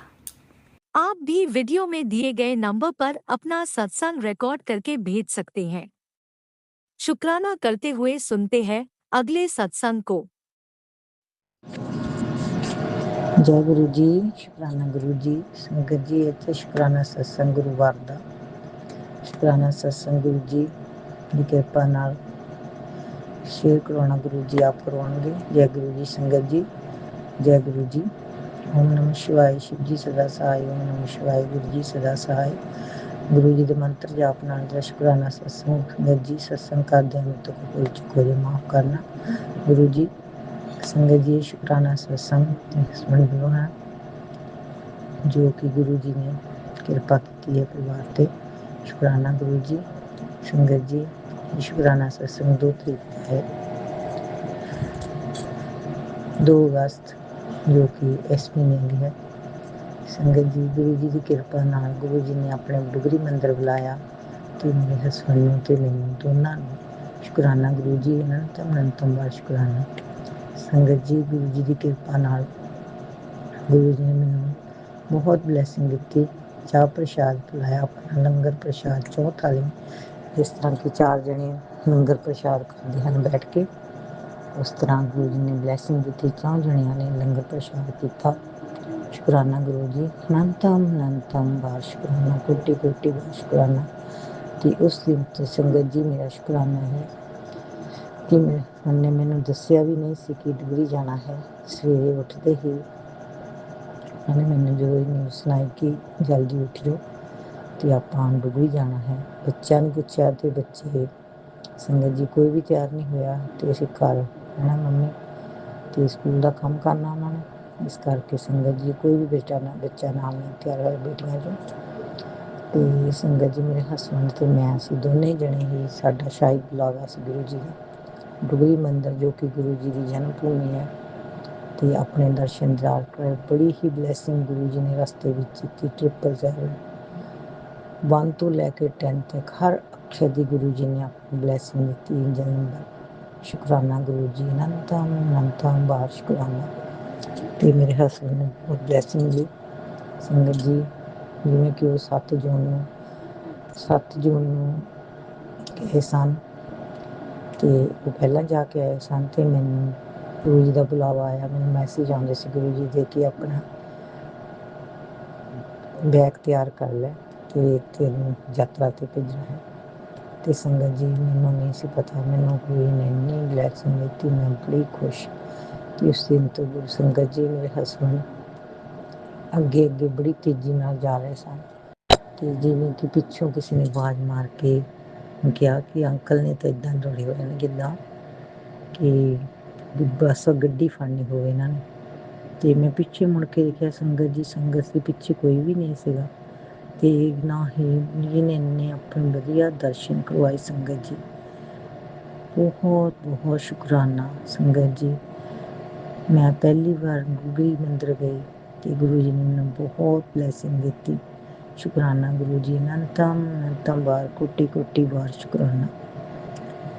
E: आप भी वीडियो में दिए गए नंबर पर अपना सत्संग रिकॉर्ड करके भेज सकते हैं। शुक्राना करते हुए सुनते हैं अगले सत्संग को।
G: जय गुरु जी, शुक्राना गुरु जी। संगत जी इत्थे शुक्राना सत्संग गुरुवार दा शुक्राना सत्संग गुरु जी की किरपा नाल शेयर करवाना गुरु जी आप करवाएंगे। जय गुरु जी संगत जी, जय गुरु जी। ओम नमः शिवाय, शिव जी सदा सहाय। ओम नमः शिवाय, गुरु जी सदा सहाय। गुरु जी के मंत्र जाप नाल दा शुक्राना सत्संग। संगत जी सत्संग करदे में तो कोई चुक हो जाए माफ करना गुरु जी। संगत जी शुक्राना सत्संग सुन है जो कि गुरु जी ने किरपा की है परिवार ते। शुक्राना गुरु जी। संगत जी शुक्राना सत्संग 2 तरीक का है, 2 अगस्त जो कि इस महीने की है। संगत जी गुरु जी की किरपा नाल गुरु जी ने अपने डुगरी मंदिर बुलाया कि मेरे हसबैंड नूं ते मैनूं दोनां नूं। शुक्राना गुरु जी, अनंतम बार शुक्राना। संगत जी गुरु जी की किरपा नाल गुरु जी ने मैनूं बहुत ब्लैसिंग दी। चाह प्रसाद पिलाया, अपना लंगर प्रसाद 4 थाली, जिस तरह कि 4 जने लंगर प्रसाद खाते हैं बैठ के, उस तरह गुरु जी ने ब्लैसिंग दी। 4 जनिया ने लंगर प्रसाद किया। शुक्राना गुरु जी, अनंतम बार शुक्राना, कोटि कोटि बार शुक्राना। कि उस दिन तो संगत जी मेरा शुक्राना है कि उन्हें मैनू दसिया भी नहीं सी कि डुगरी जाना है। सवेरे उठते ही उन्हें मैंने जो न्यूज़ सुनाई कि जल्दी उठ जाओ तो आप डुगरी जाना है। बच्चों ने पूछा तो बच्चे संगत जी कोई भी तैयार नहीं होया तो असीं घर रहना मम्मी तो स्कूल का काम करना उन्होंने। इस करके संगत जी कोई भी बच्चा नाल नहीं तैयार होया बेटियां चों। तो संगत जी मेरे हसबैंड तो मैं असीं दोने जने ही साडा शाही बुलावा सी गुरु जी का डुगरी मंदिर जो कि गुरु जी की जन्म भूमि है। तो अपने दर्शन दिदार कर बड़ी ही ब्लैसिंग गुरु जी ने रस्ते विच की 777 1 तो लैके 10 तक हर अक्षर की गुरु जी ने अपनी ब्लैसिंग दी। इंजन नंबर शुक्राना गुरु जी, अनंतम बार शुक्राना। तो मेरे हसबैंड ने बहुत ब्लैसिंग दी। संगत जी जिमें कि वो 7 जून गए सन तो वो पहला जाके आए सन तो मैनू गुरु जी का बुलावा आया। मैनू मैसेज आते से गुरु जी दे कि अपना बैग तैयार कर लै तो तेन यात्रा ते भेजना है। तो संगत जी मैनू नहीं सी पता, मैनू गुरु जी ने इन्नी ब्लैसिंग दी, मैं बड़ी खुश। तो उस दिन तो गुरु संगत जी मेरे हसबैंड अगे अगे बड़ी तेजी नाल जा रहे सन। तो जिवें कि पिछों किसी ने आवाज़ मार के कहा कि अंकल ने तो इदां दौड़े हुए ने जिद्दां कि बस गड्डी फड़नी होवे इन्हां ने। तो मैं पिछे मुड़ के देखा संगत जी, संगत के पिछे कोई भी नहीं सीगा ते ना ही जी ने इन्ने अपने वधिया दर्शन करवाए। संगत जी बहुत बहुत शुक्राना संगत जी। मैं पहली बार डुगरी मंदिर गई तो गुरु जी ने मैनूं बहुत ब्लैसिंग दी। शुक्राना गुरु जी, अनंतम बार कोटि कोटि बार शुक्राना।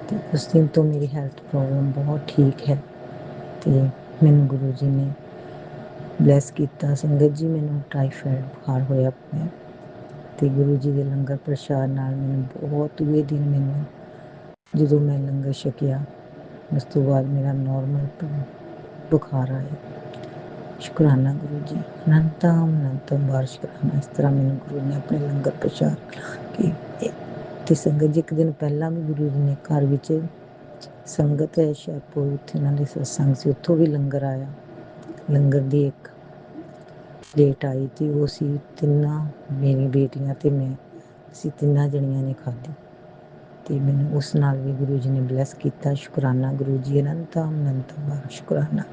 G: तो उस दिन तो मेरी हेल्थ प्रॉब्लम बहुत ठीक है तो मैनूं गुरु जी ने ब्लैस किया। संगत जी मैनूं टाइफाइड बुखार होया पिया तो गुरु जी के लंगर प्रसाद नाल मैनूं बहुत दूए दिन मैनूं जदों मैं लंगर छकिया उस तो बाद मेरा नॉर्मल बुखार आया। शुक्राना गुरु जी, अनंतम बार शुक्राना। इस तरह मैंने गुरु ने अपने लंगर प्रचार कि संगत जी एक दिन पहला भी गुरु जी ने घर विच संगत है हुशियारपुर उत्थे इन्हां दे सत्संग से उत्थों भी लंगर आया। लंगर दी एक प्लेट आई तो वो सी तिन्ना मेरी बेटियां ते मैं असीं तिन्ना जणियां ने खाधी तो मैनूं उस नाल भी गुरु जी ने ब्लैस किया। शुक्राना गुरु जी, अनंतम बार शुक्राना।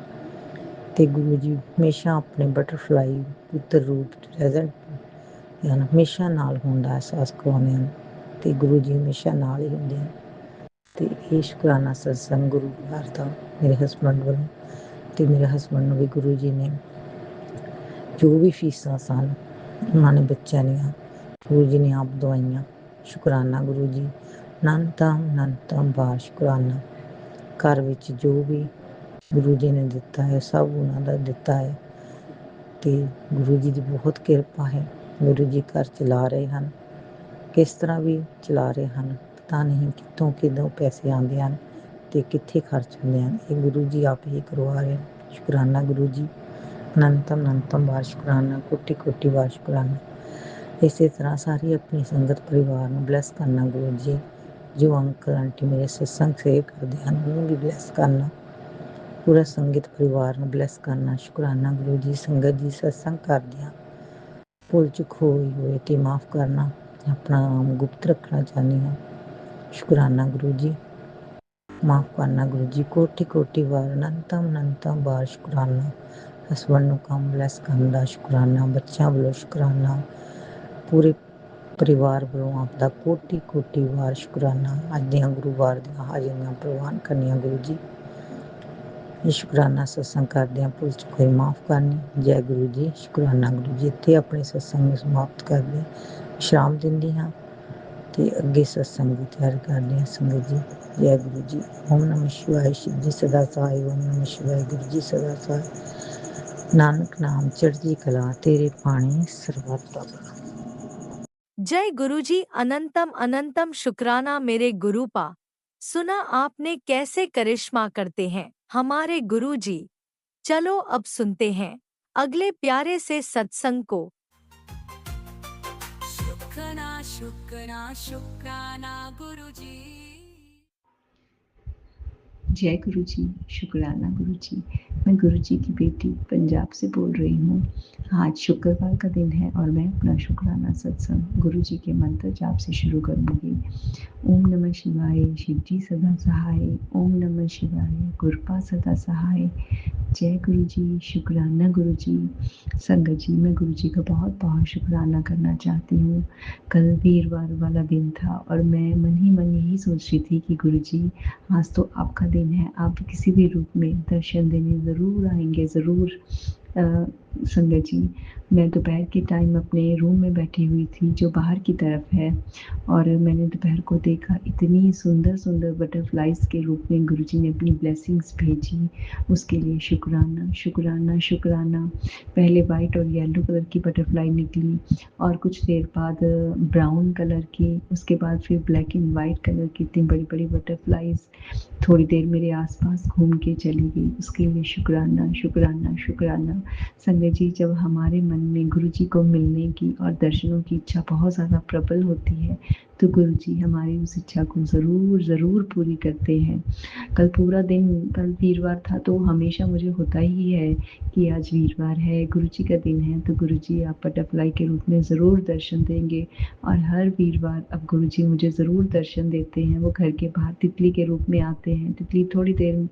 G: तो गुरु जी हमेशा अपने बटरफ्लाई पुत्र रूप प्रेजेंट हमेशा नाल होने का एहसास करवाने हैं। तो गुरु जी हमेशा नाल ही होंदे हैं। ਤੇ ਇਹ ਸ਼ੁਕਰਾਨਾ ਸਤਸੰਗ ਗੁਰੂ ਘਰ ਦਾ ਮੇਰੇ ਹਸਬੈਂਡ ਵੱਲੋਂ, ਤੇ ਮੇਰੇ ਹਸਬੈਂਡ ਨੂੰ ਵੀ ਗੁਰੂ ਜੀ ਨੇ ਜੋ ਵੀ ਫੀਸਾਂ ਸਨ ਉਹਨਾਂ ਨੇ ਬੱਚਿਆਂ ਦੀਆਂ ਗੁਰੂ ਜੀ ਨੇ ਆਪ ਦਵਾਈਆਂ। ਸ਼ੁਕਰਾਨਾ ਗੁਰੂ ਜੀ, ਅਨੰਤਮ ਵਾਰ ਸ਼ੁਕਰਾਨਾ। ਘਰ ਵਿੱਚ ਜੋ ਵੀ ਗੁਰੂ ਜੀ ਨੇ ਦਿੱਤਾ ਹੈ ਸਭ ਉਹਨਾਂ ਦਾ ਦਿੱਤਾ ਹੈ, ਤੇ ਗੁਰੂ ਜੀ ਦੀ ਬਹੁਤ ਕਿਰਪਾ ਹੈ। ਗੁਰੂ ਜੀ ਘਰ ਚਲਾ ਰਹੇ ਹਨ, ਕਿਸ ਤਰ੍ਹਾਂ ਵੀ ਚਲਾ ਰਹੇ ਹਨ, ਪਤਾ ਨਹੀਂ ਕਿੱਥੋਂ ਕਿਦੋਂ ਪੈਸੇ ਆਉਂਦੇ ਹਨ ਤੇ ਕਿੱਥੇ ਖਰਚ ਹੁੰਦੇ ਹਨ। ਇਹ ਗੁਰੂ ਜੀ ਆਪ ਹੀ ਕਰਵਾ ਰਹੇ। ਸ਼ੁਕਰਾਨਾ ਗੁਰੂ ਜੀ, ਅਨੰਤਮ ਵਾਰ ਸ਼ੁਕਰਾਨਾ, ਕੋਟੀ ਵਾਰ ਸ਼ੁਕਰਾਨਾ। ਇਸੇ ਤਰ੍ਹਾਂ ਸਾਰੀ ਆਪਣੀ ਸੰਗਤ ਪਰਿਵਾਰ ਨੂੰ ਬਲੈਸ ਕਰਨਾ ਗੁਰੂ ਜੀ। ਜੋ ਅੰਕਲ ਆਂਟੀ ਮੇਰੇ ਸਤਸੰਗ ਸੇਵ ਕਰਦੇ ਹਨ ਉਹਨੂੰ ਵੀ ਬਲੈਸ ਕਰਨਾ, ਪੂਰਾ ਸੰਗਤ ਪਰਿਵਾਰ ਨੂੰ ਬਲੈਸ ਕਰਨਾ। ਸ਼ੁਕਰਾਨਾ ਗੁਰੂ ਜੀ। ਸੰਗਤ ਜੀ ਸਤਸੰਗ ਕਰਦਿਆਂ ਭੁੱਲ ਚੁੱਕ ਹੋਈ ਤੇ ਮਾਫ ਕਰਨਾ, ਆਪਣਾ ਨਾਮ ਗੁਪਤ ਰੱਖਣਾ ਚਾਹੁੰਦੀ ਹਾਂ। ਸ਼ੁਕਰਾਨਾ ਗੁਰੂ ਜੀ, ਮਾਫ ਕਰਨਾ ਗੁਰੂ ਜੀ। ਕੋਟੀ ਵਾਰ ਅਨੰਤਮ ਵਾਰ ਸ਼ੁਕਰਾਨਾ। ਹਸਬੈਂਡ ਨੂੰ ਕੰਮ ਬਲੈਸ ਕਰਨ ਦਾ ਸ਼ੁਕਰਾਨਾ, ਬੱਚਿਆਂ ਵੱਲੋਂ ਸ਼ੁਕਰਾਨਾ, ਪੂਰੇ ਪਰਿਵਾਰ ਵੱਲੋਂ ਆਪ ਦਾ ਕੋਟੀ ਵਾਰ ਸ਼ੁਕਰਾਨਾ। ਅੱਜ ਦੀਆਂ ਗੁਰੂਵਾਰ ਦੀਆਂ ਹਾਜ਼ਰੀਆਂ ਪ੍ਰਵਾਨ ਕਰਨੀਆਂ ਗੁਰੂ ਜੀ। ਇਹ ਸ਼ੁਕਰਾਨਾ ਸਤਸੰਗ ਕਰਦਿਆਂ ਭੁੱਲ ਚੁੱਕ ਹੋਈ ਮਾਫ ਕਰਨੀ। ਜੈ ਗੁਰੂ ਜੀ। ਸ਼ੁਕਰਾਨਾ ਗੁਰੂ ਜੀ। ਇੱਥੇ ਆਪਣੇ ਸਤਸੰਗ ਨੂੰ ਸਮਾਪਤ ਕਰਦੇ ਵਿਸ਼ਰਾਮ ਦਿੰਦੀ ਹਾਂ ਤੇ ਅੱਗੇ ਸਤਸੰਗ ਦੀ ਤਿਆਰੀ ਕਰਦੇ ਹਾਂ ਸੰਗਤ ਜੀ। ਜੈ ਗੁਰੂ ਜੀ। ਓਮ ਨਮঃ ਸ਼ਿਵਾਏ। ਸ਼ਿਵ ਜੀ ਸਦਾ ਸਹਾਇ। ਓਮ ਨਮঃ ਸ਼ਿਵਾਏ। ਗੁਰੂ ਜੀ ਸਦਾ ਸਹਾਇ। ਨਾਨਕ ਨਾਮ ਚੜ੍ਹਦੀ ਕਲਾ, ਤੇਰੇ ਪਾਣੀ ਸਰਬੱਤ ਦਾ ਭਲਾ।
E: जय गुरुजी। अनंतम शुक्राना मेरे गुरुपा। सुना आपने कैसे करिश्मा करते हैं हमारे गुरुजी। चलो अब सुनते हैं अगले प्यारे से सत्संग को।
C: शुक्राना गुरुजी।
H: जय गुरु जी। शुक्राना गुरु जी। मैं गुरु जी की बेटी पंजाब से बोल रही हूँ। आज शुक्रवार का दिन है और मैं अपना शुक्राना सत्संग गुरु जी के मंत्र जाप से शुरू करूँगी। ओम नमः शिवाय। शिव जी सदा सहाय। ओम नमः शिवाय। गुरुपा सदा सहाय। जय गुरु जी। शुक्राना गुरु जी। संगत जी, मैं गुरु जी का बहुत बहुत शुक्राना करना चाहती हूँ। कल वीरवार वाला दिन था और मैं मन ही मन यही सोच रही थी कि गुरु जी आज तो आपका दिन है, आप किसी भी रूप में दर्शन देने ज़रूर आएंगे, ज़रूर। संगत जी, मैं दोपहर के टाइम अपने रूम में बैठी हुई थी जो बाहर की तरफ है, और मैंने दोपहर को देखा इतनी सुंदर सुंदर बटरफ्लाइज के रूप में गुरुजी ने अपनी ब्लेसिंग्स भेजी। उसके लिए शुक्राना शुक्राना शुक्राना। पहले वाइट और येलो कलर की बटरफ्लाई निकली और कुछ देर बाद ब्राउन कलर की, उसके बाद फिर ब्लैक एंड वाइट कलर की इतनी बड़ी बड़ी बटरफ्लाइज थोड़ी देर मेरे आसपास घूम के चली गई। उसके लिए शुक्राना शुक्राना शुक्राना। संगत जी, जब हमारे मन में गुरु जी को मिलने की और दर्शनों की इच्छा बहुत ज़्यादा प्रबल होती है तो गुरु जी हमारी उस इच्छा को ज़रूर ज़रूर पूरी करते हैं। कल पूरा दिन, कल वीरवार था तो हमेशा मुझे होता ही है कि आज वीरवार है, गुरु जी का दिन है, तो गुरु जी आप बटरफ्लाई के रूप में ज़रूर दर्शन देंगे। और हर वीरवार अब गुरु जी मुझे ज़रूर दर्शन देते हैं। वो घर के बाहर तितली के रूप में आते हैं, तितली थोड़ी देर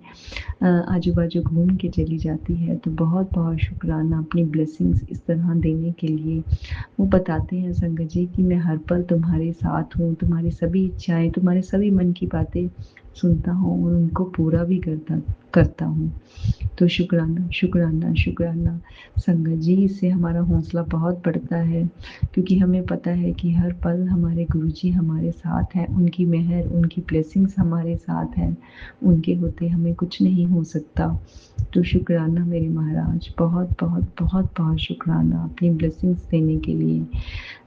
H: आजू बाजू घूम के चली जाती है। तो बहुत बहुत शुक्राना अपनी ब्लेसिंग्स इस तरह देने के लिए। वो बताते हैं संगत जी कि मैं हर पल तुम्हारे साथ हूँ, तुम्हारी सभी इच्छाएं, तुम्हारे सभी मन की बातें सुनता हूँ और उनको पूरा भी करता हूँ। तो शुक्राना शुक्राना शुक्राना। संगत जी, इससे हमारा हौसला बहुत बढ़ता है क्योंकि हमें पता है कि हर पल हमारे गुरुजी हमारे साथ हैं, उनकी मेहर, उनकी ब्लेसिंग्स हमारे साथ हैं, उनके होते हमें कुछ नहीं हो सकता। तो शुक्राना मेरे महाराज, बहुत बहुत बहुत बहुत शुक्राना अपनी ब्लेसिंग्स देने के लिए।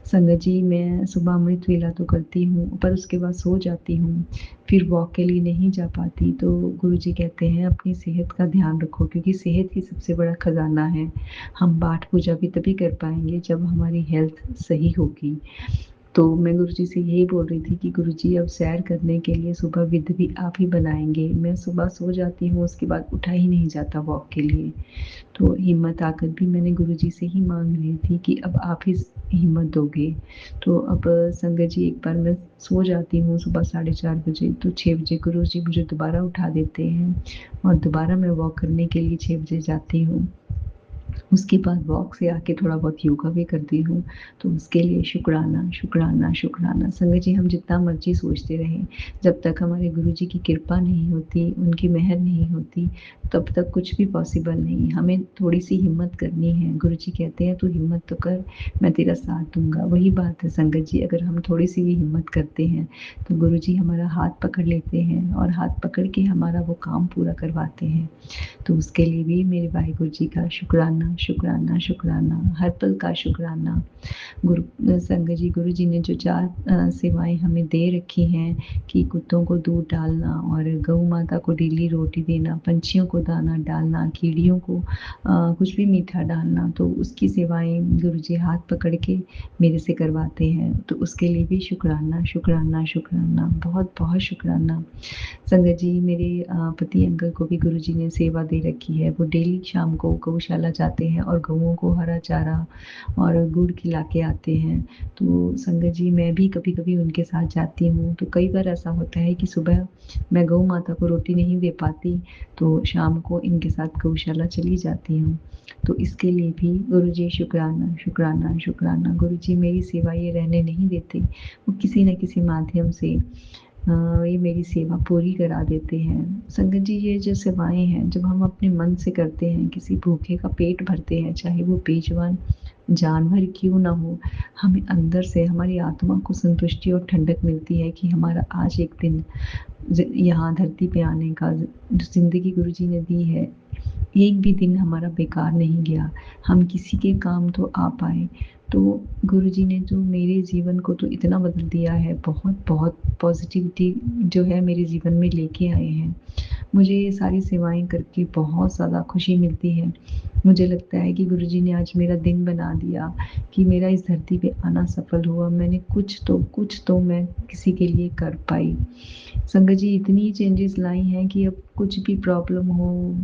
H: संगत जी, मैं सुबह अमृत वेला तो करती हूँ पर उसके बाद सो जाती हूँ, फिर वॉक के लिए नहीं जा पाती। तो गुरुजी कहते हैं अपनी सेहत का ध्यान रखो क्योंकि सेहत ही सबसे बड़ा खजाना है। हम पाठ पूजा भी तभी कर पाएंगे जब हमारी हेल्थ सही होगी। तो मैं गुरुजी से यही बोल रही थी कि गुरुजी अब सैर करने के लिए सुबह विध भी आप ही बनाएंगे। मैं सुबह सो जाती हूँ, उसके बाद उठा ही नहीं जाता वॉक के लिए। तो हिम्मत आकर भी मैंने गुरुजी से ही मांग रही थी कि अब आप ही हिम्मत दोगे। तो अब संगत जी, एक बार मैं सो जाती हूँ सुबह 4:30 बजे, तो 6 बजे गुरुजी मुझे दोबारा उठा देते हैं और दोबारा मैं वॉक करने के लिए 6 बजे जाती हूँ। उसके बाद वॉक से आके थोड़ा बहुत योगा भी करती हूँ। तो उसके लिए शुक्राना, शुक्राना, शुक्राना। संगत जी, हम जितना मर्ज़ी सोचते रहें, जब तक हमारे गुरुजी की कृपा नहीं होती, उनकी मेहर नहीं होती, तब तक कुछ भी पॉसिबल नहीं। हमें थोड़ी-सी हिम्मत करनी है। गुरुजी कहते हैं, "तू हिम्मत तो कर, मैं तेरा साथ दूँगा।" वही बात है संगत जी, अगर हम थोड़ी-सी भी हिम्मत करते हैं, तो गुरुजी हमारा हाथ पकड़ लेते हैं और हाथ पकड़ के हमारा वो काम पूरा करवाते हैं। तो उसके लिए भी मेरे वाहिगुरु जी का शुक्राना, शुक्राना, शुक्राना, हर पल का शुक्राना। संगत जी, गुरु जी ने जो 4 सेवाएँ हमें दे रखी हैं कि कुत्तों को दूध डालना और गऊ माता को डेली रोटी देना, पंछियों को दाना डालना, कीड़ियों को कुछ भी मीठा डालना, तो उसकी सेवाएँ गुरु जी हाथ पकड़ के मेरे से करवाते हैं। तो उसके लिए भी शुक्राना, शुक्राना, शुक्राना, बहुत-बहुत शुक्राना। संगत जी, मेरे पति अंकल को भी गुरुजी ने सेवा दे रखी है। वो डेली शाम को गौशाला जाते हैं और गऊओं को हरा चारा और गुड़ खिला के आते हैं। तो संगत जी, मैं भी कभी-कभी उनके साथ जाती हूँ। तो कई बार ऐसा होता है कि सुबह मैं गऊ माता को रोटी नहीं दे पाती, तो शाम को इनके साथ गौशाला चली जाती हूँ। तो इसके लिए भी गुरुजी शुक्राना, शुक्राना, शुक्राना। गुरुजी मेरी सेवा ये रहने नहीं देते। वो किसी न किसी माध्यम से ये मेरी सेवा पूरी करा देते हैं। संगत जी, ये जो सेवाएँ हैं, जब हम अपने मन से करते हैं, किसी भूखे का पेट भरते हैं, चाहे वो बेजुबान जानवर क्यों ना हो, हमें अंदर से हमारी आत्मा को संतुष्टि और ठंडक मिलती है कि हमारा आज एक दिन यहाँ धरती पे आने का जो ज़िंदगी गुरुजी ने दी है, एक भी दिन हमारा बेकार नहीं गया। हम किसी के काम तो आ पाए। तो गुरुजी ने जो मेरे जीवन को तो इतना बदल दिया है, बहुत-बहुत पॉज़िटिविटी जो है मेरे जीवन में लेके आए हैं। मुझे ये सारी सेवाएँ करके बहुत ज़्यादा खुशी मिलती है। मुझे लगता है कि गुरुजी ने आज मेरा दिन बना दिया कि मेरा इस धरती पे आना सफल हुआ। मैंने कुछ तो मैं किसी के लिए कर पाई। संगत जी, इतनी चेंजेस लाई हैं कि अब कुछ भी प्रॉब्लम हो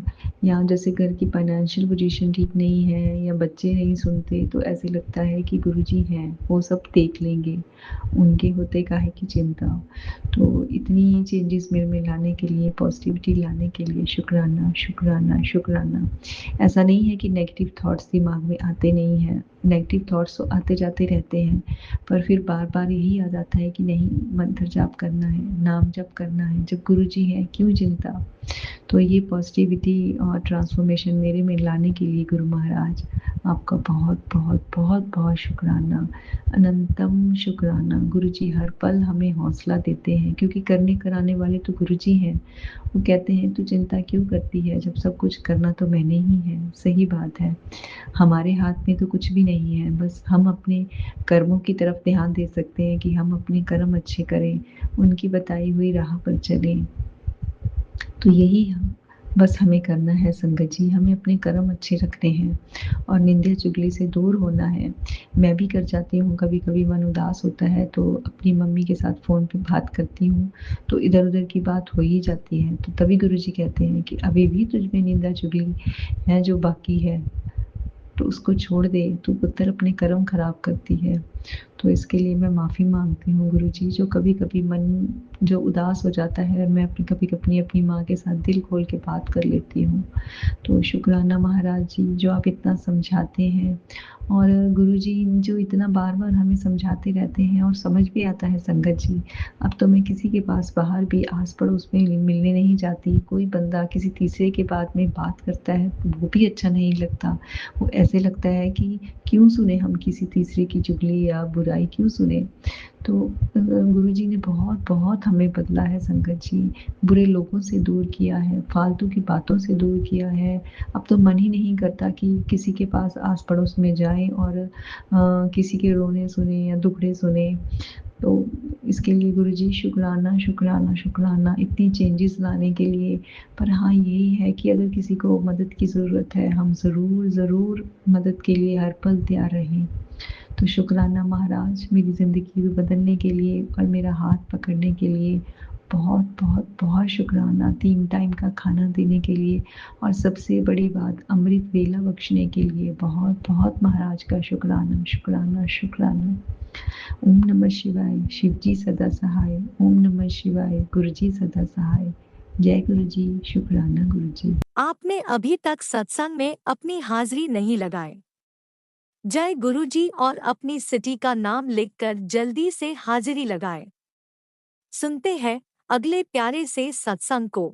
H: या जैसे घर की फाइनेंशियल पोजीशन ठीक नहीं है या बच्चे नहीं सुनते, तो ऐसे लगता है कि गुरुजी हैं, वो सब देख लेंगे, उनके होते काहे की चिंता। तो इतनी चेंजेस मेरे में लाने के लिए, पॉजिटिविटी लाने के लिए शुक्राना, शुक्राना, शुक्राना। ऐसा नहीं है कि नेगेटिव थॉट्स दिमाग में आते नहीं हैं, नेगेटिव थॉट्स तो आते जाते रहते हैं, पर फिर बार-बार यही आ जाता है कि नहीं, मंत्र जाप करना है, नाम जप करना है, जब गुरुजी हैं क्यों चिंता। तो ये पॉजिटिविटी और ट्रांसफॉर्मेशन मेरे में लाने के लिए गुरु महाराज, आपका बहुत शुक्राना, अनंतम शुक्राना। गुरुजी हर पल हमें हौसला देते हैं, क्योंकि करने कराने वाले तो गुरुजी हैं। वो कहते हैं, तू चिंता क्यों करती है, जब सब कुछ करना तो मैंने ही है। सही बात है, हमारे हाथ में तो कुछ भी नहीं है, बस हम अपने कर्मों की तरफ ध्यान दे सकते हैं कि हम अपने कर्म अच्छे करें, उनकी बताई हुई राह पर चलें। तो यही हम बस हमें करना है संगत जी, हमें अपने कर्म अच्छे रखने हैं और निंदा चुगली से दूर होना है। मैं भी कर जाती हूँ, कभी-कभी मन उदास होता है तो अपनी मम्मी के साथ फ़ोन पे बात करती हूँ, तो इधर-उधर की बात हो ही जाती है। तो तभी गुरुजी कहते हैं कि अभी भी तुझ में निंदा चुगली है जो बाकी है, तो उसको छोड़ दे, तू पुत्र अपने कर्म खराब करती है। तो इसके लिए मैं माफ़ी माँगती हूँ गुरुजी, जो कभी-कभी मन जो उदास हो जाता है, मैं कभी-कभी अपनी माँ के साथ दिल खोल के बात कर लेती हूँ। तो शुक्राना महाराज जी, जो आप इतना समझाते हैं और गुरुजी जो इतना बार-बार हमें समझाते रहते हैं और समझ भी आता है संगत जी। अब तो मैं किसी के पास बाहर भी आस-पड़ोस में मिलने नहीं जाती, कोई बंदा किसी तीसरे के बारे में बात करता है, तो वो भी अच्छा नहीं लगता। वो ऐसे लगता है कि क्यों सुने हम किसी तीसरे की चुगली या बुराई क्यों सुने। तो गुरुजी ने बहुत हमें बदला है संगत जी, बुरे लोगों से दूर किया है, फालतू की बातों से दूर किया है। अब तो मन ही नहीं करता कि किसी के पास आस-पड़ोस में जाएँ और किसी के रोने सुने या दुखड़े सुने। तो इसके लिए गुरुजी शुक्राना, शुक्राना, शुक्राना, इतनी चेंजेस लाने के लिए। पर हाँ, यही है कि अगर किसी को मदद की ज़रूरत है, हम ज़रूर मदद के लिए हर पल तैयार रहें। तो शुक्राना महाराज, मेरी ज़िंदगी को बदलने के लिए और मेरा हाथ पकड़ने के लिए बहुत शुक्राना। 3 टाइम का खाना देने के लिए और सबसे बड़ी बात अमृत वेला बख्शने के लिए बहुत महाराज का शुक्राना, शुक्राना, शुक्राना। ओम नमः शिवाय, शिव जी सदा सहाय। ओम नमः शिवाय, गुरु जी सदा सहाय। जय गुरु जी, शुक्राना गुरु जी।
E: आपने अभी तक सत्संग में अपनी हाजिरी नहीं लगाई। जय गुरु जी और अपनी सिटी का नाम लिखकर जल्दी से हाजिरी लगाए। सुनते हैं अगले प्यारे से सत्संग को।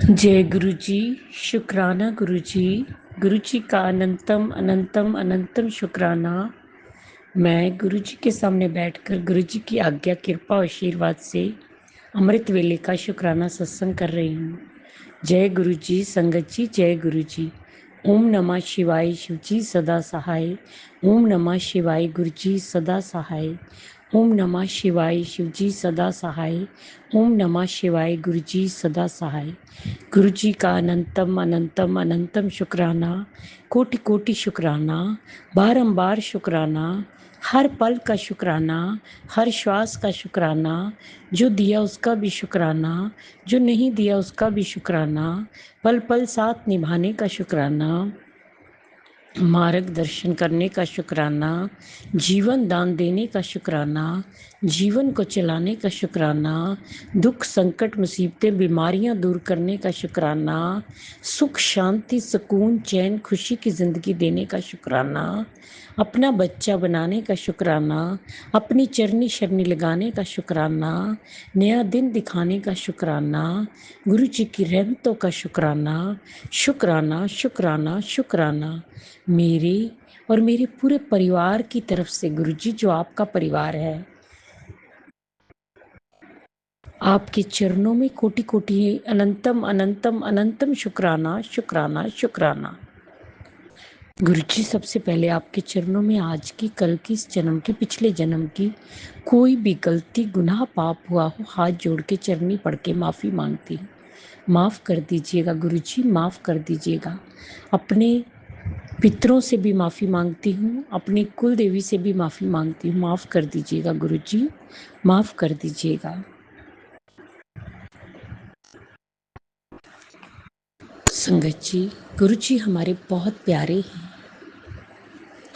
I: जय गुरु जी, शुक्राना गुरु जी का अनंतम अनंतम अनंतम शुक्राना। मैं गुरु जी के सामने बैठकर गुरु जी की आज्ञा कृपा और आशीर्वाद से अमृत वेले का शुक्राना सत्संग कर रही हूँ। जय गुरु जी, संगत जी, जय गुरु जी। ओम नमः शिवाय, शिव जी सदा सहाय। ओम नमः शिवाय, गुरु जी सदा सहाय। ओम नमः शिवाय, शिव जी सदा सहाय। ओम नमः शिवाय, गुरु जी सदा सहाय। गुरु जी का अनंतम अनंतम अनंतम शुक्राना, कोटि कोटि शुक्राना, बारंबार शुक्राना, हर पल का शुक्राना, हर श्वास का शुक्राना, जो दिया उसका भी शुक्राना, जो नहीं दिया उसका भी शुक्राना, पल पल साथ निभाने का शुक्राना, मार्गदर्शन करने का शुक्राना, जीवन दान देने का शुक्राना, जीवन को चलाने का शुक्राना, दुख संकट मुसीबतें बीमारियां दूर करने का शुक्राना, सुख शांति सुकून चैन खुशी की ज़िंदगी देने का शुक्राना, अपना बच्चा बनाने का शुक्राना, अपनी चरनी शरनी लगाने का शुक्राना, नया दिन दिखाने का शुक्राना, गुरु जी की रहमतों का शुक्राना, शुक्राना शुक्राना शुक्राना। मेरे और मेरे पूरे परिवार की तरफ से गुरु जी, जो आपका परिवार है, आपके चरणों में कोटि कोटि अनंतम अनंतम अनंतम शुक्राना शुक्राना शुक्राना। गुरु जी, सबसे पहले आपके चरणों में आज की, कल की, इस जन्म की, पिछले जन्म की कोई भी गलती गुनाह पाप हुआ हो, हाथ जोड़ के चरनी पढ़ के माफ़ी मांगती हूँ। माफ़ कर दीजिएगा गुरु जी, माफ़ कर दीजिएगा। अपने पितरों से भी माफ़ी मांगती हूँ, अपनी कुल देवी से भी माफ़ी मांगती हूँ। माफ़ कर दीजिएगा गुरु जी, माफ़ कर दीजिएगा। संगत जी, गुरु जी हमारे बहुत प्यारे हैं,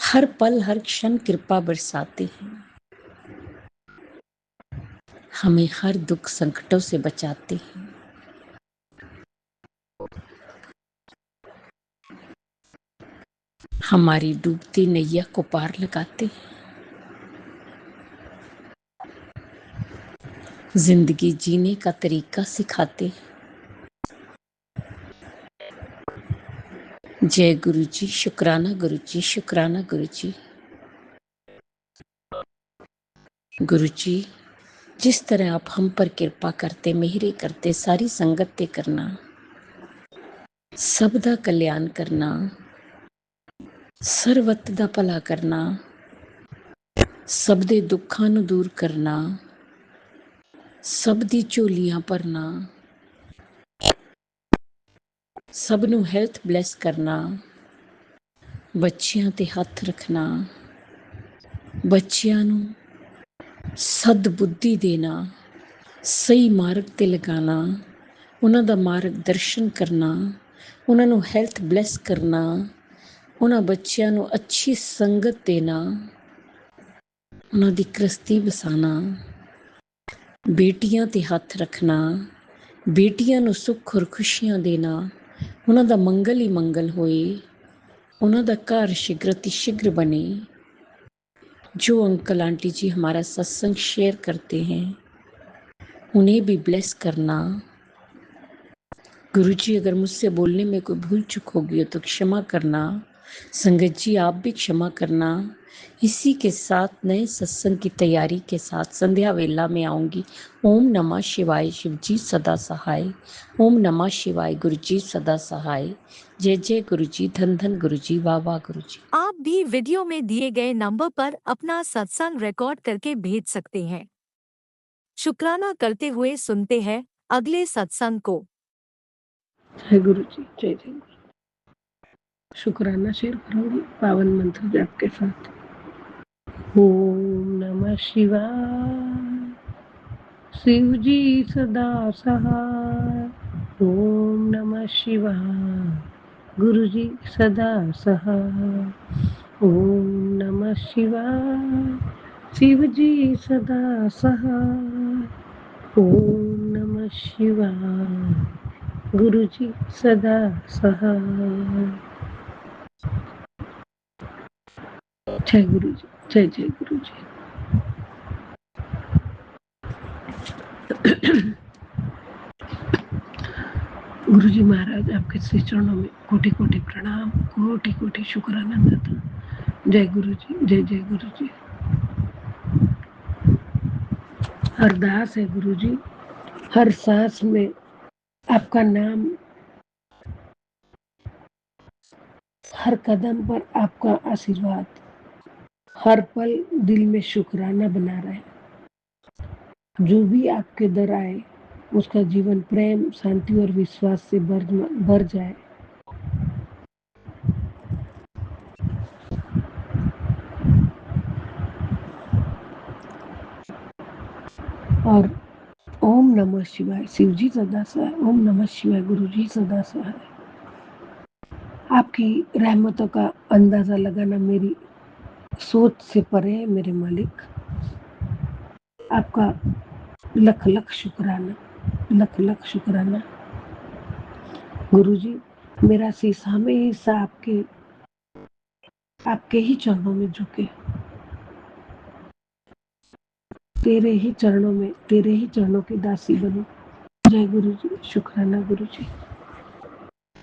I: हर पल हर क्षण कृपा बरसाते हैं, हमें हर दुख संकटों से बचाते हैं। हमारी डूबती नैया को पार लगाते हैं, जिंदगी जीने का तरीका सिखाते हैं। जय गुरु जी, शुक्राना गुरु जी, शुक्राना गुरु जी। गुरु जी, जिस तरह आप हम पर कृपा करते, मेहरे करते, सारी संगत ते करना, सब दा कल्याण करना, ਸਰਬੱਤ ਦਾ ਭਲਾ ਕਰਨਾ, ਸਭ ਦੇ ਦੁੱਖਾਂ ਨੂੰ ਦੂਰ ਕਰਨਾ, ਸਭ ਦੀ ਝੋਲੀਆਂ ਭਰਨਾ, ਸਭ ਨੂੰ ਹੈਲਥ ਬਲੈਸ ਕਰਨਾ, ਬੱਚਿਆਂ ਤੇ ਹੱਥ ਰੱਖਣਾ, ਬੱਚਿਆਂ ਨੂੰ ਸਦ ਬੁੱਧੀ ਦੇਣਾ, ਸਹੀ ਮਾਰਗ ਤੇ ਲਗਾਣਾ, ਉਹਨਾਂ ਦਾ ਮਾਰਗ ਦਰਸ਼ਨ ਕਰਨਾ, ਉਹਨਾਂ ਨੂੰ ਹੈਲਥ ਬਲੈਸ ਕਰਨਾ, ਉਹਨਾਂ ਬੱਚਿਆਂ ਨੂੰ ਅੱਛੀ ਸੰਗਤ ਦੇਣਾ, ਉਹਨਾਂ ਦੀ ਗ੍ਰਸਤੀ ਵਸਾਣਾ, ਬੇਟੀਆਂ ਤੇ ਹੱਥ ਰੱਖਣਾ, ਬੇਟੀਆਂ ਨੂੰ ਸੁੱਖ ਔਰ ਖੁਸ਼ੀਆਂ ਦੇਣਾ, ਉਹਨਾਂ ਦਾ ਮੰਗਲ ਹੀ ਮੰਗਲ ਹੋਏ, ਉਹਨਾਂ ਦਾ ਘਰ शीघ्र अतिशीघ्र बने। जो अंकल आंटी जी हमारा सत्संग शेयर करते हैं, उन्हें भी ब्लेस करना। गुरु जी, अगर मुझसे बोलने में कोई भूल चूक होगी तो क्षमा करना। संगत जी, आप भी क्षमा करना। इसी के साथ नए सत्संग की तैयारी के साथ संध्या वेला में आऊंगी। ओम नमः शिवाय, शिव जी सदा सहाय। ओम नमः शिवाय, गुरु जी सदा सहाय। जय जय गुरु जी, धन धन गुरु जी, वाह वाह गुरु जी।
E: आप भी वीडियो में दिए गए नंबर पर अपना सत्संग रिकॉर्ड करके भेज सकते हैं। शुक्राना करते हुए सुनते हैं अगले सत्संग को।
J: जय गुरु जी, जय जय गुरु। शुक्राना शेयर करूंगी पावन मंत्र जाप के साथ। ओम नमः शिवाय, शिव जी सदा सहाय। ओम नमः शिवाय, गुरु जी सदा सहाय। ओम नमः शिवाय, शिव जी सदा सहाय। ओम नमः शिवाय। गुरु जी सदा सहाय। जय गुरु जी, जय जय गुरु जी। गुरु जी महाराज, आपके श्री चरणों में कोटि कोटि प्रणाम, कोटि कोटि शुक्राना था। जय गुरु जी, जय जय गुरु जी। अरदास है गुरु जी, हर सांस में आपका नाम, हर कदम पर आपका आशीर्वाद, हर पल दिल में शुक्राना बना रहे। जो भी आपके दर आए उसका जीवन प्रेम, शांति और विश्वास से भर जाए। और ओम नमः शिवाय, शिव जी सदा सहाय। ओम नमः शिवाय, गुरु जी सदा सहाय। आपकी रहमतों का अंदाजा लगाना मेरी सोच से परे है मेरे मालिक। आपका लख लख शुक्राना, लख लख शुक्राना। गुरु जी, मेरा शीशा में हिस्सा आपके ही चरणों में झुके, तेरे ही चरणों की दासी बनूं। जय गुरु जी, शुक्राना गुरु जी,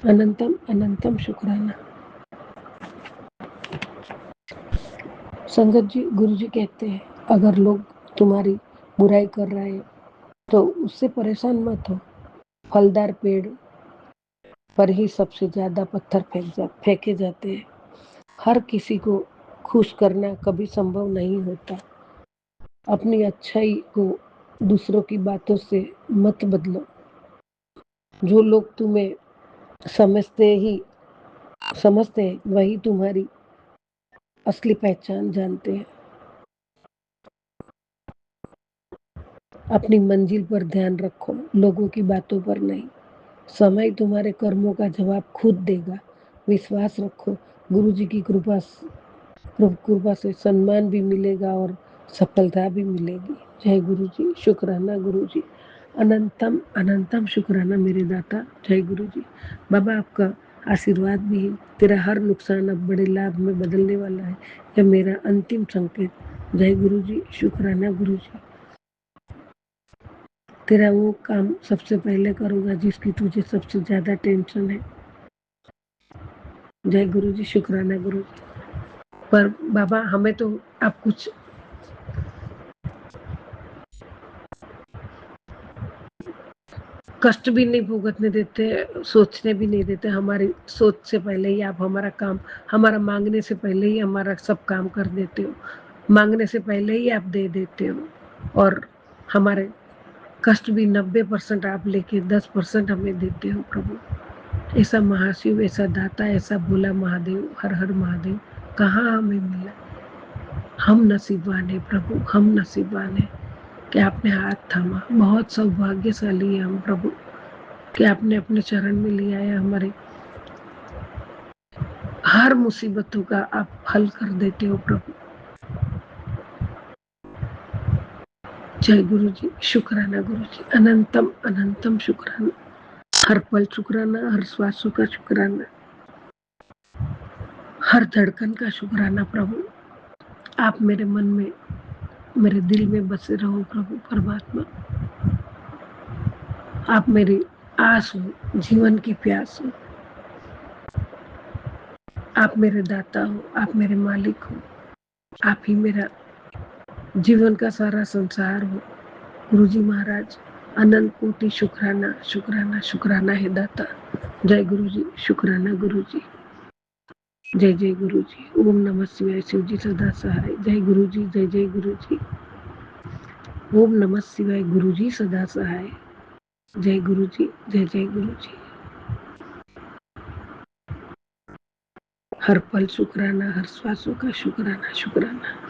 J: अनंतम अनंतम शुक्राना। संगत जी, गुरु जी कहते हैं, अगर लोग तुम्हारी बुराई कर रहे हैं तो उससे परेशान मत हो। फलदार पेड़ पर ही सबसे ज्यादा पत्थर फेंके जाते हैं। हर किसी को खुश करना कभी संभव नहीं होता। अपनी अच्छाई को दूसरों की बातों से मत बदलो। जो लोग तुम्हें समझते हैं वही तुम्हारी असली पहचान जानते हैं। अपनी मंजिल पर ध्यान रखो, लोगों की बातों पर नहीं। समय तुम्हारे कर्मों का जवाब खुद देगा। विश्वास रखो, गुरु जी की कृपा से सम्मान भी मिलेगा और सफलता भी मिलेगी। जय गुरु जी, शुक्राना गुरु जी, अनंतम अनंतम शुक्राना मेरे दाता। जय गुरु जी। बाबा, आपका आशीर्वाद भी है। तेरा हर नुकसान अब बड़े लाभ में बदलने वाला है, यह मेरा अंतिम संकेत। जय गुरु जी, शुक्राना गुरु जी। तेरा वो काम सबसे पहले करूँगा जिसकी तुझे सबसे ज्यादा टेंशन है। जय गुरु जी, शुक्राना गुरु जी। पर बाबा, हमें तो आप कुछ कष्ट भी नहीं भुगतने देते, सोचने भी नहीं देते। हमारी सोच से पहले ही आप हमारा काम, हमारा मांगने से पहले ही हमारा सब काम कर देते हो। मांगने से पहले ही आप दे देते हो। और हमारे कष्ट भी 90% आप लेके 10% हमें देते हो प्रभु। ऐसा महाशिव, ऐसा दाता, ऐसा भोला महादेव, हर हर महादेव कहाँ हमें मिला। हम नसीबवान है प्रभु, हम नसीबवान है कि आपने हाथ थामा। बहुत सौभाग्यशाली है हम प्रभु कि आपने अपने चरण में लिया है। हमारे हर मुसीबतों का आप हल कर देते हो प्रभु। जय गुरु जी, शुक्राना गुरु जी, अनंतम अनंतम शुक्राना। हर पल शुक्राना, हर श्वासों का शुक्राना, हर धड़कन का शुक्राना प्रभु। आप मेरे मन में, मेरे दिल में बसे रहो प्रभु परमात्मा। आप मेरी आस हो, जीवन की प्यास हो। आप मेरे दाता हो, आप मेरे मालिक हो। आप ही मेरा जीवन का सारा संसार हो। गुरु जी महाराज, अनंत कोटि शुक्राना शुक्राना शुक्राना है दाता। जय गुरु जी, शुक्राना गुरु जी, जय जय गुरु जी। ओम नमः शिवाय, शिव जी सदा सहाय। जय गुरु जी, जय जय गुरु जी। ओम नमः शिवाय, गुरु जी सदा सहाय। जय गुरु जी, जय जय गुरु जी। हर पल शुक्राना, हर श्वासों का शुक्राना शुक्राना।